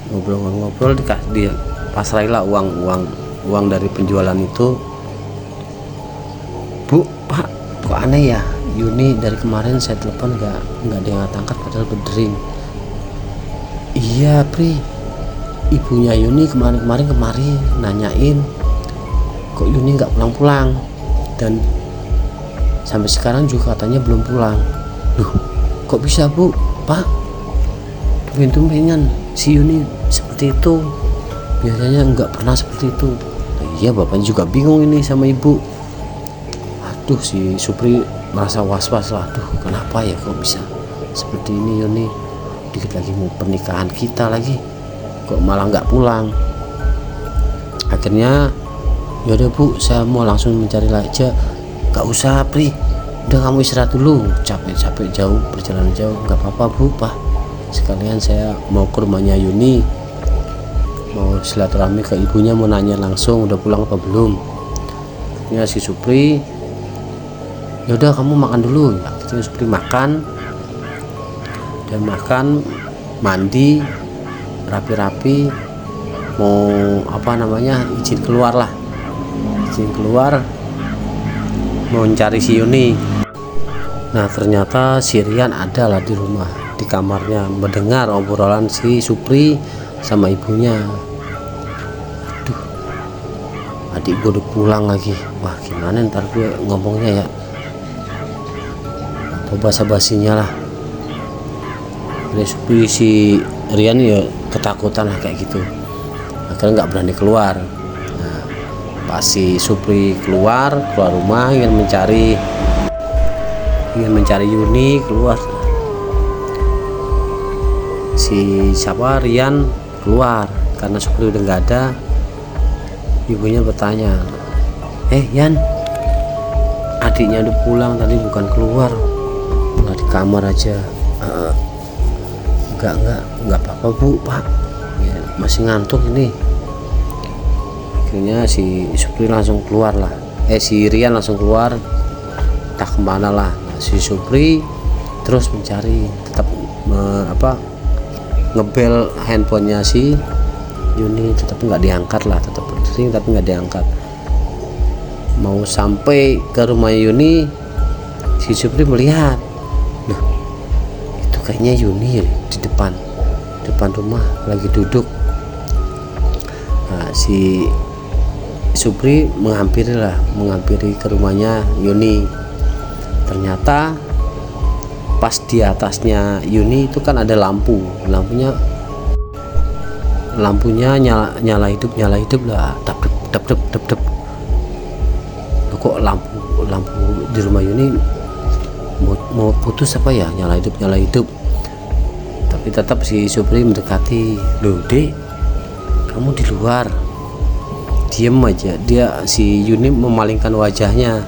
ngobrol-ngobrol dia pasrahilah uang dari penjualan itu. Bu, Pak, kok aneh ya, Yuni dari kemarin saya telepon nggak diangkat-angkat padahal berdering. Iya Pri, ibunya Yuni kemarin nanyain kok Yuni nggak pulang-pulang, dan sampai sekarang juga katanya belum pulang. Loh, kok bisa Bu? Pak, tumben-tumbenan si Yuni seperti itu, biasanya nggak pernah seperti itu. Nah, iya bapaknya juga bingung ini sama ibu. Aduh, si Supri merasa was-was lah. Aduh, kenapa ya kok bisa seperti ini Yuni, dikit lagi mau pernikahan kita lagi kok malah nggak pulang. Akhirnya yaudah Bu, saya mau langsung mencari aja. Gak usah Pri, udah kamu istirahat dulu, capek jauh, perjalanan jauh. Nggak apa-apa Bu, Pak, sekalian saya mau ke rumahnya Yuni, mau silaturahmi ke ibunya, mau nanya langsung udah pulang apa belum. Akhirnya si Supri, yaudah kamu makan dulu. Akhirnya Supri makan, dan mandi rapi-rapi, mau izin keluar mau mencari si Yuni. Nah ternyata si Rian ada lah di rumah, di kamarnya, mendengar obrolan si Supri sama ibunya. Aduh, adik gue udah pulang lagi, wah gimana ntar gue ngomongnya ya, atau basa-basinya lah. Jadi Supri si Rian ya ketakutan lah kayak gitu, akhirnya nggak berani keluar. Nah, pas si Supri keluar rumah ingin mencari Yuni, keluar si Rian keluar karena Supri udah nggak ada. Ibunya bertanya, Yan, adiknya udah pulang tadi, bukan keluar, malah di kamar aja. Enggak apa-apa Bu, Pak ya, masih ngantuk ini. Akhirnya si Supri langsung keluar lah, si Rian langsung keluar, entah kemana lah. Si Supri terus mencari, tetap ngebel handphonenya si Yuni, tetap nggak diangkat lah, tetap berdering tapi nggak diangkat. Mau sampai ke rumah Yuni, si Supri melihat, nah itu kayaknya Yuni di depan rumah lagi duduk. Nah, si Supri menghampiri ke rumahnya Yuni. Ternyata pas di atasnya Yuni itu kan ada lampunya nyala hidup lah, dap. Kok lampu di rumah Yuni mau putus apa ya, nyala hidup. Tapi tetap si Supri mendekati. Loh Dek, kamu di luar, diem aja. Si Yuni memalingkan wajahnya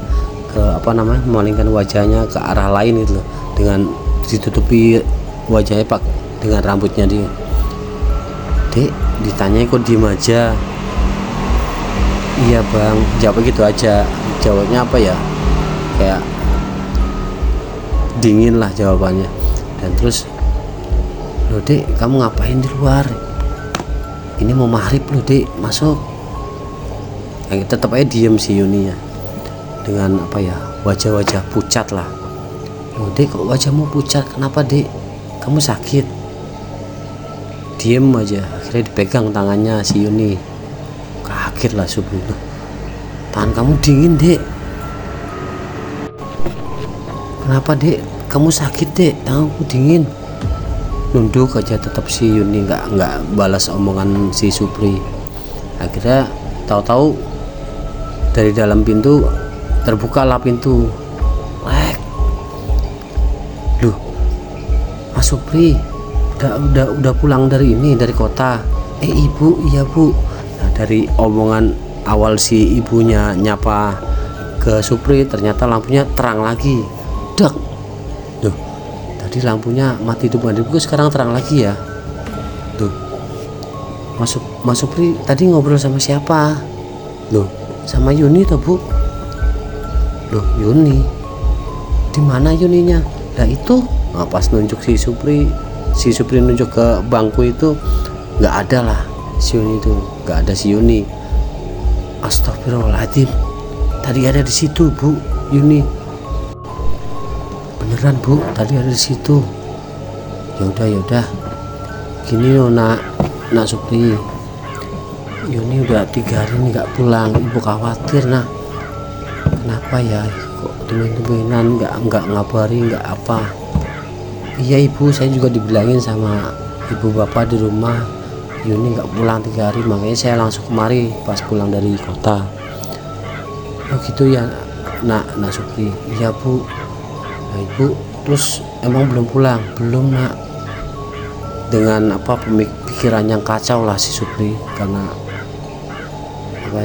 ke ke arah lain itu loh, dengan ditutupi wajahnya Pak dengan rambutnya dia. Dek, ditanya kok diem aja. Iya Bang, jawab gitu aja. Jawabnya apa ya, kayak dingin lah jawabannya. Dan terus, loh Dek, kamu ngapain di luar? Ini mau maghrib loh Dek, masuk. Tetap aja diem si Yuni ya, dengan wajah-wajah pucat lah. Loh Dek, kok wajahmu pucat, kenapa Dek, kamu sakit? Diem aja. Akhirnya dipegang tangannya si Yuni. Kaget lah Supri, tangan kamu dingin Dek, kenapa Dek, kamu sakit dek, tanganku dingin. Nunduk aja tetap si Yuni nggak balas omongan si Supri. Akhirnya tahu-tahu dari dalam pintu terbukalah pintu. Loh, Mas Supri udah pulang dari kota. Ibu, iya bu. Nah, dari omongan awal si ibunya nyapa ke Supri, ternyata lampunya terang lagi. Dak. Duh, tadi lampunya mati itu sekarang terang lagi ya. Tuh, Mas Supri tadi ngobrol sama siapa? Loh, sama Yuni toh bu. Loh, Yuni di mana Yuninya? Nah itu, nah, pas nunjuk si Supri nunjuk ke bangku itu, nggak ada lah si Yuni itu, nggak ada si Yuni. Astagfirullahaladzim, tadi ada di situ bu Yuni. Beneran bu, tadi ada di situ. Yaudah gini loh nak Supri, Yuni udah 3 hari ini nggak pulang, ibu khawatir. Nah kenapa ya, kok temen-temenan nggak ngabari, nggak apa? Iya ibu, saya juga dibilangin sama ibu bapak di rumah Yuni nggak pulang 3 hari, makanya saya langsung kemari pas pulang dari kota. Oh gitu ya nak Supri. Iya bu. Nah ibu terus emang belum pulang? Belum nak. Dengan pikiran yang kacau lah si Supri, karena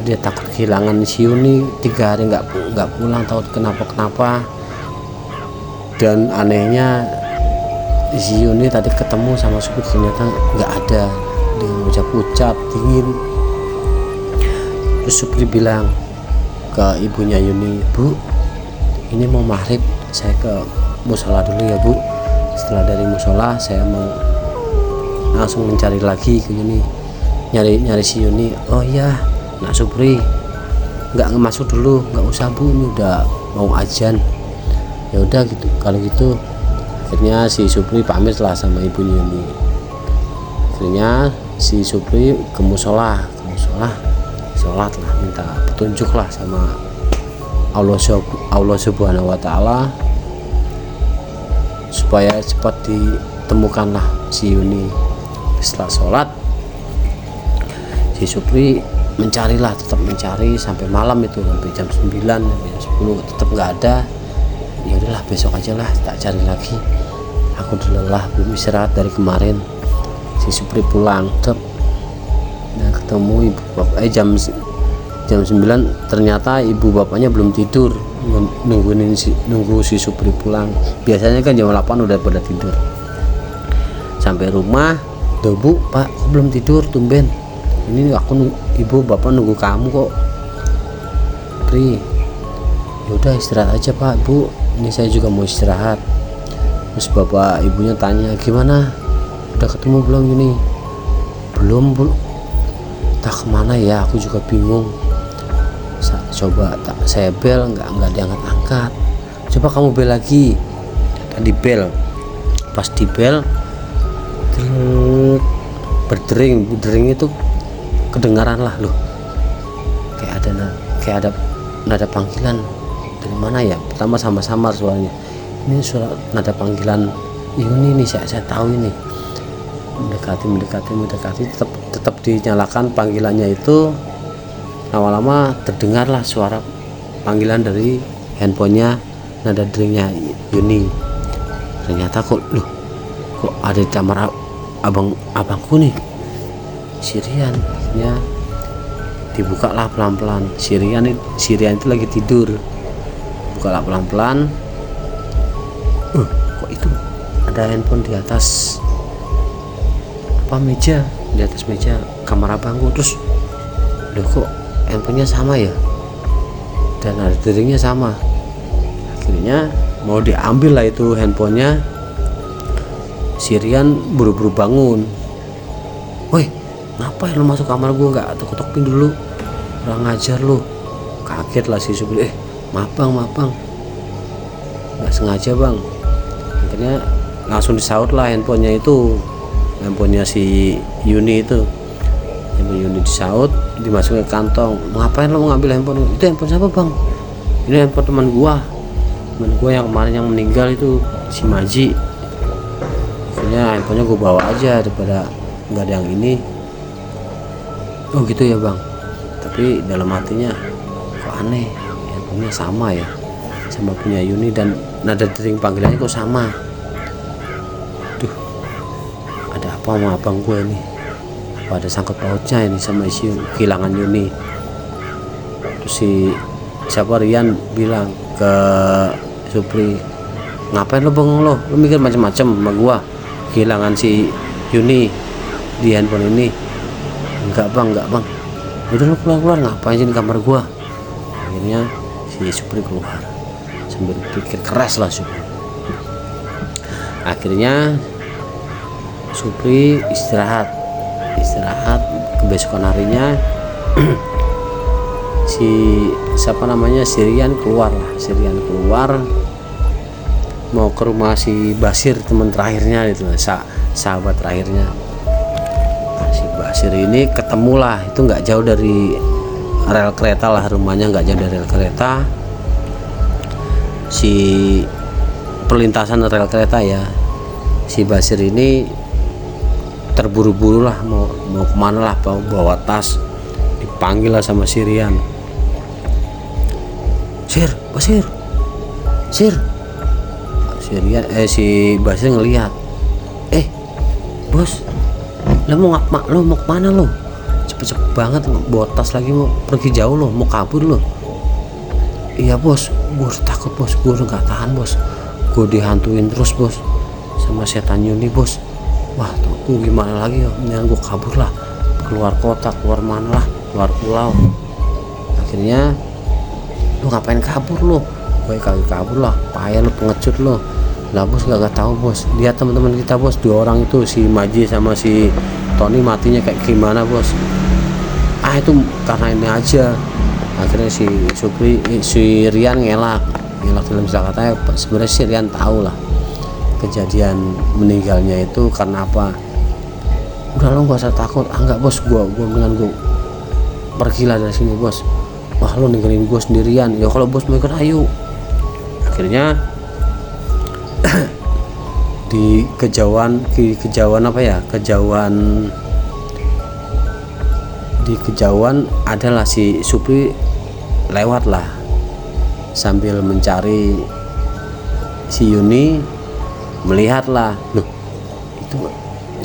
dia takut kehilangan si Yuni. 3 hari nggak pulang, tahu kenapa. Dan anehnya si Yuni tadi ketemu sama Supri ternyata nggak ada, dengan ucap dingin. Terus Supri bilang ke ibunya Yuni, bu ini mau maghrib, saya ke musola dulu ya bu. Setelah dari musola saya mau langsung mencari lagi ke Yuni, nyari si Yuni. Oh iya nak Supri, nggak masuk dulu, nggak usah bu, ini udah mau azan. Ya udah gitu, kalau gitu. Akhirnya si Supri pamit lah sama ibunya Yuni. Akhirnya si Supri ke musola, sholat lah, minta petunjuk lah sama Allah Subhanahu wa Ta'ala supaya cepat ditemukan lah si Yuni. Setelah sholat, si Supri tetap mencari sampai malam itu, sampai jam 9 sampai jam 10 tetap nggak ada. Ya udahlah, besok aja lah tak cari lagi, aku udah lelah, belum istirahat dari kemarin. Si Supri pulang nah ketemu ibu bapak jam 9, ternyata ibu bapaknya belum tidur, nunggu si Supri pulang. Biasanya kan jam 8 udah pada tidur. Sampai rumah, tuh bu, pak kok belum tidur tumben? Ini ibu bapak nunggu kamu kok. Pri, yaudah istirahat aja pak bu, ini saya juga mau istirahat. Terus bapak ibunya tanya, gimana, udah ketemu belum ini? Belum bu, tak kemana ya, aku juga bingung. Coba saya bel, nggak diangkat-angkat. Coba kamu bel lagi. Tadi bel, pas di bel berdering itu kedengaran lah loh, kayak ada nada panggilan. Dari mana ya? Pertama sama-sama suaranya, ini suara nada panggilan Yuni nih, saya tahu ini. Mendekati, tetap dinyalakan panggilannya itu. Lama-lama terdengarlah suara panggilan dari handphonenya, nada deringnya Yuni. Ternyata kok ada di kamar abangku nih, Sirian. Akhirnya dibuka lah pelan-pelan. Sirian itu lagi tidur. Buka lah pelan-pelan. Kok itu ada handphone di atas meja, di atas meja kamar abangku. Terus kok handphonenya sama ya, dan ada deringnya sama. Akhirnya mau diambil lah itu handphonenya. Sirian buru-buru bangun. Woi, ngapain lu masuk kamar gua, nggak ketok pintu dulu, kurang ajar lu. Kaget lah si Supri, maaf bang, nggak sengaja bang. Akhirnya langsung disaut lah handphonenya itu, handphonenya si Yuni itu. Handphone Yuni disaut, dimasukin ke kantong. Ngapain lo mau ngambil handphone? Itu handphone siapa bang? Ini handphone teman gua. temen gue yang kemarin yang meninggal itu si Maji. Akhirnya handphonenya gue bawa aja daripada nggak ada yang ini. Oh gitu ya bang, tapi dalam hatinya kok aneh, handphonenya sama ya sama punya Yuni dan nada dering panggilannya kok sama. Duh, ada apa sama abang gue nih, apa ada sangkut pautnya ini sama isu kehilangan Yuni. Terus si siapa Rian bilang ke Supri, ngapain lo bengong lo mikir macam-macam sama gua kehilangan si Yuni di handphone ini. Enggak bang, udah lo keluar ngapain sih di kamar gua. Akhirnya si Supri keluar sambil pikir keras lah Supri. Akhirnya Supri istirahat kebesokan harinya si siapa namanya Sirian keluar mau ke rumah si Basir, teman terakhirnya itu, sahabat terakhirnya. Nah, si Basir ini ketemulah, itu nggak jauh dari rel kereta lah, rumahnya nggak jauh dari rel kereta, si perlintasan rel kereta ya. Si Basir ini terburu-buru lah mau kemana lah, bawa tas, dipanggil lah sama Sirian. Basir. Sirian si Basir ngelihat, bos, lo mau kemana lo? Cepet banget bawa tas lagi, mau pergi jauh lo, mau kabur lo. Iya bos, gue takut bos, gue udah nggak tahan bos, gue dihantuin terus bos sama setan Yuni bos. Wah tuh gimana lagi ya, mendingan gue kabur lah, keluar kota, keluar mana lah, keluar pulau. Akhirnya, lu ngapain kabur lo? Gue kagak kabur lah, payah lo, pengecut lo. Lah bos gak tahu bos, lihat teman-teman kita bos, 2 orang itu, si Maji sama si Tony matinya kayak gimana bos. Itu karena ini aja. Akhirnya si Rian ngelak dalam istilah katanya. Sebenarnya si Rian tahu lah kejadian meninggalnya itu karena apa. Udah lo gak usah takut, enggak bos, gue dengan gue pergilah dari sini bos. Wah lo ninggalin gue sendirian, ya kalau bos mau ikut ayo. Akhirnya di kejauhan adalah si Supri lewat lah sambil mencari si Yuni, melihat lah, loh itu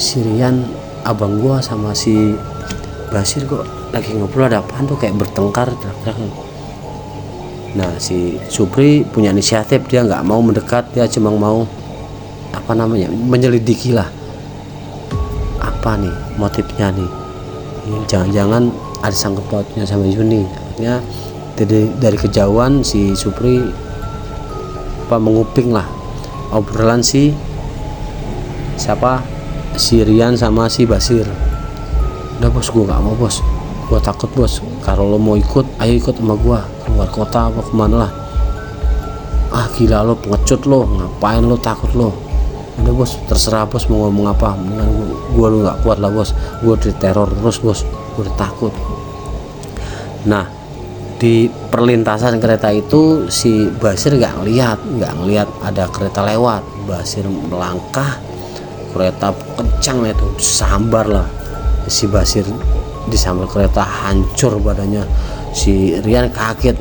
Sirian abang gua sama si Basir kok lagi ngobrol, ada apaan tuh, kayak bertengkar. Nah si Supri punya inisiatif, dia nggak mau mendekat, dia cuma mau menyelidiki lah apa nih motifnya nih, jangan-jangan ada sangkut pautnya sama Yuni. Akhirnya dari kejauhan si Supri menguping lah obrolan si Rian sama si Basir. Udah bos, gue nggak mau bos, gue takut bos, kalau lo mau ikut ayo ikut sama gue keluar kota apa kemana lah. Gila lo, pengecut lo, ngapain lo, takut lo. Udah bos, terserah bos mau ngomong apa, mendingan gue lu nggak kuat lah bos, gue diteror terus bos, gue udah takut. Nah di perlintasan kereta itu si Basir nggak ngelihat ada kereta lewat. Basir melangkah, kereta kencang itu sambar lah, si Basir disambar kereta, hancur badannya. Si Rian kaget,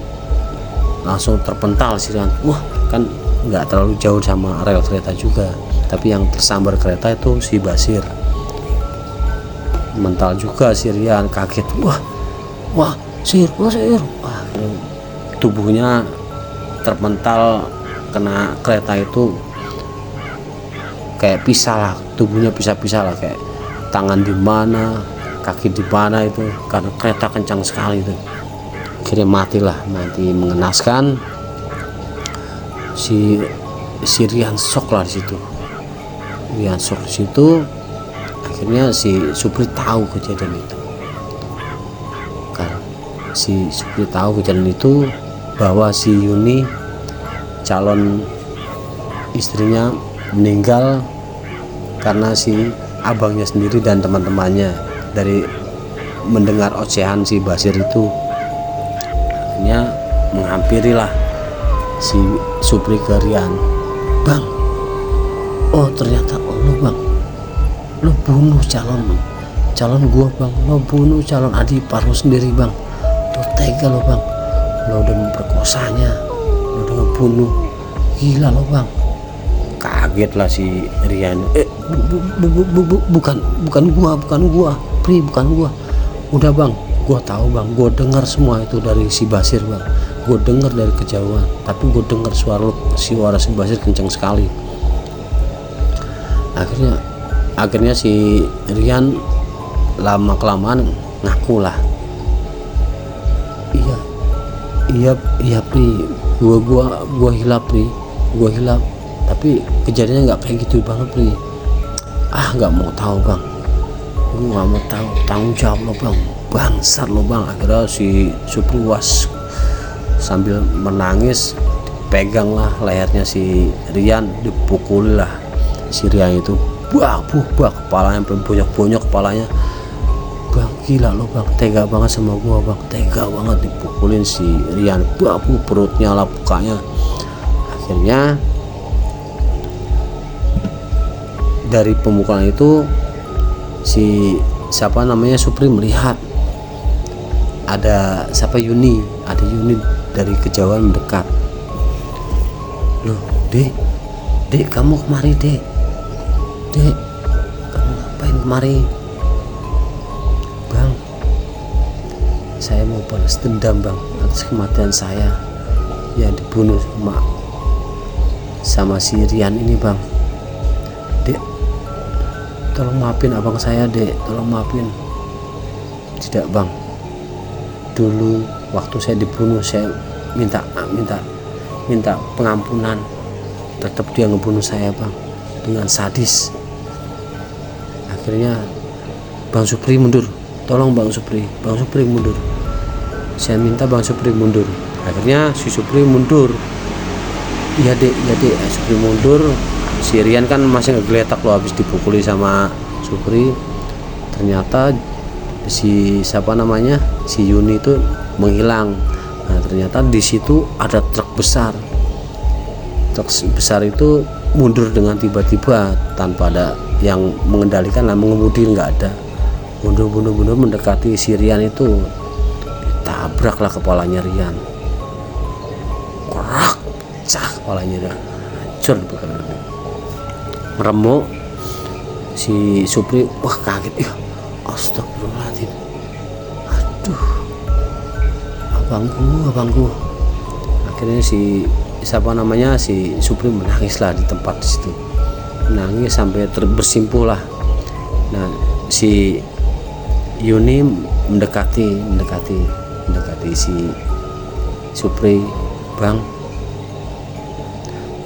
langsung terpental si Rian. Wah kan nggak terlalu jauh sama rel kereta juga, tapi yang tersambar kereta itu si Basir. Mental juga si Rian, kaget. Wah Sir. Wah, tubuhnya terpental kena kereta itu kayak pisah lah, tubuhnya pisah-pisah lah, kayak tangan di mana, kaki di mana itu, karena kereta kencang sekali itu. Akhirnya mati mengenaskan. Si Rian shock lah di situ. Akhirnya si Supri tahu kejadian itu. Si Supri tahu kejadian itu bahwa si Yuni calon istrinya meninggal karena si abangnya sendiri dan teman-temannya. Dari mendengar ocehan si Basir itu, akhirnya menghampirilah si Supri ke Rian, bang, oh ternyata lo bang, lo bunuh calon gua bang, lo bunuh calon adik ipar lo sendiri bang, lo tega lo bang, lo udah memperkosanya, lo udah ngebunuh, gila lo bang. Kaget lah si Rian, bukan gua, Pri, bukan gua. Udah bang, gua tahu bang, gua dengar semua itu dari si Basir bang, gua dengar dari kejauhan, tapi gua dengar suara si Basir kencang sekali. Akhirnya si Rian lama kelamaan ngaku lah, iya Pri, gua hilap Pri, gua hilap, tapi kejadiannya nggak kayak gitu banget Pri. Nggak mau tahu bang, gue nggak mau tahu, tanggung jawab lo bang, bangsat lo bang. Akhirnya si Supri was sambil menangis, pegang lah lehernya si Rian, dipukul lah si Rian itu, kepalanya bonyok kepalanya bang. Gila lo bang, tega banget sama gua bang, tega banget dipukulin si Rian, perutnya lah, mukanya. Akhirnya dari pemukulan itu si Supri melihat ada Yuni dari kejauhan mendekat. Loh dek kamu kemari dek, kamu ngapain kemari? Bang, saya mau balas dendam bang atas kematian saya yang dibunuh sama si Rian ini bang. Dek, tolong maafin abang saya dek, tolong maafin. Tidak bang, dulu waktu saya dibunuh saya minta pengampunan, tetap dia ngebunuh saya bang dengan sadis. Akhirnya Bang Supri mundur, tolong Bang Supri mundur, saya minta Bang Supri mundur. Akhirnya si Supri mundur, iya dek Supri mundur. Si Rian kan masih ngegeletak lo habis dipukuli sama Supri. Ternyata si Yuni itu menghilang. Nah ternyata di situ ada truk besar itu mundur dengan tiba-tiba tanpa ada yang mengendalikan, mengemudi nggak ada, mundur mendekati si Rian itu, ditabraklah kepalanya Rian, kerak, pecah kepalanya Rian, hancur meremuk. Si Supri kaget, astagfirullahaladzim, aduh abangku. Akhirnya si Supri menangis lah di tempat di situ, menangis sampai bersimpuh lah. Nah si Yuni mendekati si Supri, bang,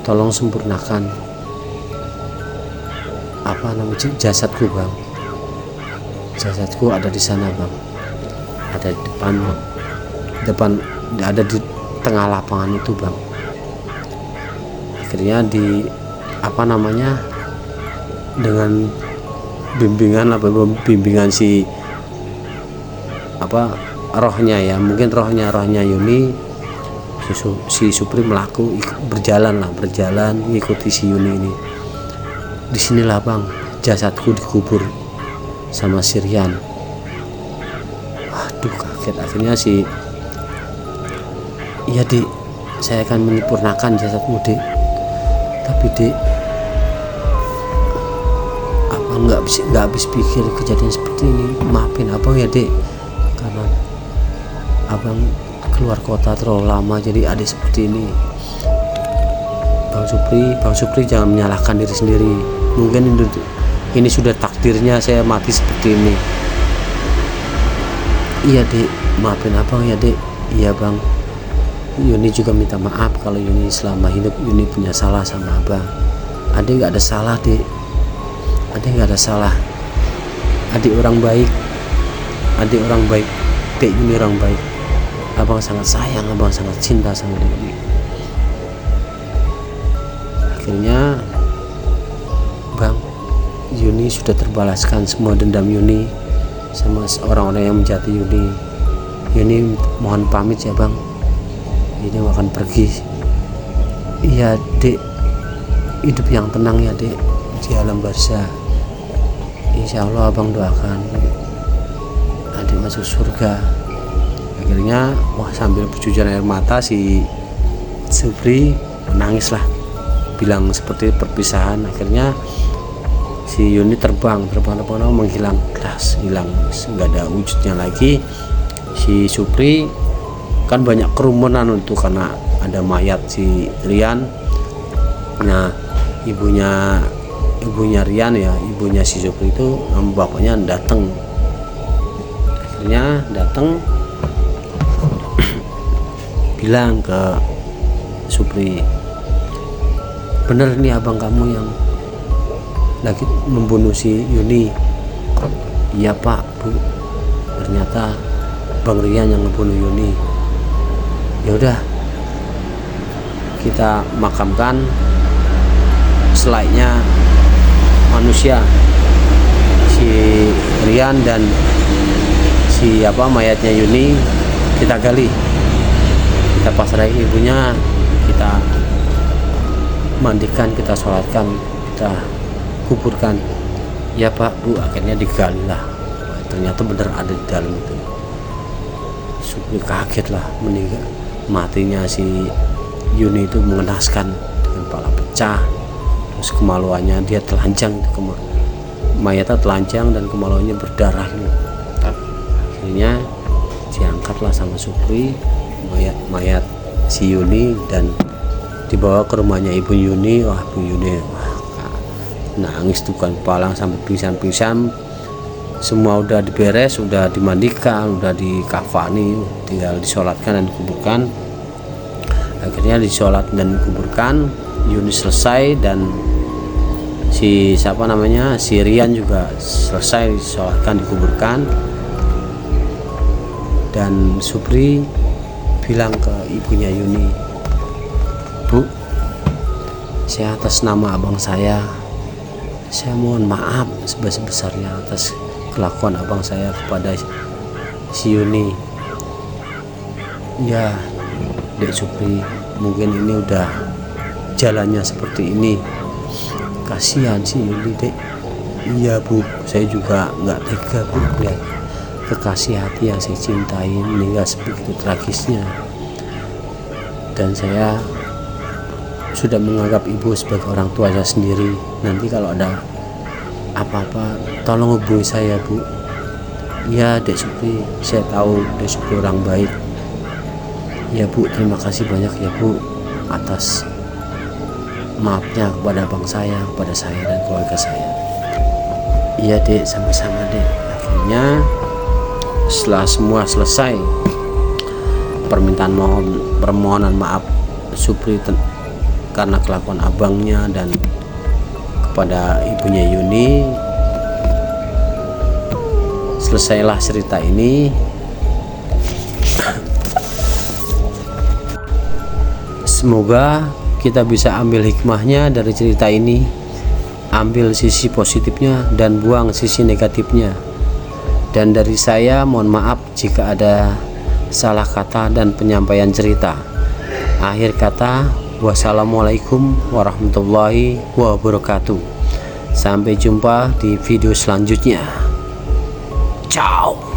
tolong sempurnakan jasadku bang, jasadku ada di sana bang, ada di depan, ada di tengah lapangan itu bang. Akhirnya dengan bimbingan si rohnya ya, mungkin rohnya Yuni, si Supri berjalan mengikuti si Yuni ini. Disinilah bang jasadku dikubur sama si Rian. Waduh kaget. Akhirnya iya dek, saya akan menyempurnakan jasadmu dek, tapi dek abang nggak habis pikir kejadian seperti ini. Maafin abang ya dek, karena abang keluar kota terlalu lama jadi adik seperti ini. Bang Supri jangan menyalahkan diri sendiri, mungkin ini sudah takdirnya saya mati seperti ini. Iya dek, maafin abang ya dek. Iya bang, Yuni juga minta maaf kalau Yuni selama hidup Yuni punya salah sama abang. Adik nggak ada salah dek, adik nggak ada salah, adik orang baik, dek Yuni orang baik. Abang sangat sayang, abang sangat cinta sama Yuni. Akhirnya bang, Yuni sudah terbalaskan semua dendam Yuni sama orang-orang yang menjati Yuni. Mohon pamit ya bang, ini akan pergi Iya dek, hidup yang tenang ya dek di alam barzah. Insya Allah abang doakan adik masuk surga. Akhirnya sambil bercucuran air mata si Supri menangis lah, bilang seperti perpisahan. Akhirnya si Yuni terbang menghilang, keras hilang, nggak ada wujudnya lagi. Si Supri kan banyak kerumunan itu karena ada mayat si Rian. Nah ibunya Rian ya, ibunya si Supri itu sama bapaknya datang. Akhirnya datang bilang ke Supri, bener nih abang kamu yang lagi membunuh si Yuni. Iya pak bu, ternyata Bang Rian yang ngebunuh Yuni. Ya udah, kita makamkan selainnya manusia si Rian dan si mayatnya Yuni kita gali, kita pasrahi ibunya, kita mandikan, kita sholatkan, kita kuburkan. Ya pak bu, akhirnya digali lah. Ternyata bener ada di dalam itu. Supri kaget lah, meninggal matinya si Yuni itu mengenaskan, dengan kepala pecah, terus kemaluannya dia telanjang, mayatnya telanjang dan kemaluannya berdarah gitu. Akhirnya diangkatlah sama Supri mayat si Yuni dan dibawa ke rumahnya ibu Yuni. Wah ibu Yuni nangis tuh kan, kepala sampai pingsan. Semua udah diberes, udah dimandikan, udah dikafani, tinggal disolatkan dan dikuburkan. Akhirnya disolat dan dikuburkan, Yuni selesai dan si si Rian juga selesai disolatkan, dikuburkan. Dan Supri bilang ke ibunya Yuni, bu, saya atas nama abang saya mohon maaf sebesar-besarnya atas kelakuan abang saya kepada si Yuni. Ya dek Supri, mungkin ini udah jalannya seperti ini, kasihan si Yuni dek. Iya bu, saya juga nggak tega bu lihat kekasih hati yang saya cintai meninggal sebegitu tragisnya. Dan saya sudah menganggap ibu sebagai orang tua saya sendiri. Nanti kalau ada apa-apa tolong hubungi saya bu. Ya dek Supri, saya tahu dek Supri orang baik. Ya bu, terima kasih banyak ya bu atas maafnya kepada abang saya, kepada saya dan keluarga saya. Iya dek, sama-sama dek. Akhirnya setelah semua selesai, permohonan maaf Supri karena kelakuan abangnya dan kepada ibunya Yuni, selesailah cerita ini. Semoga kita bisa ambil hikmahnya dari cerita ini, ambil sisi positifnya dan buang sisi negatifnya. Dan dari saya mohon maaf jika ada salah kata dan penyampaian cerita. Akhir kata, wassalamualaikum warahmatullahi wabarakatuh. Sampai jumpa di video selanjutnya. Ciao.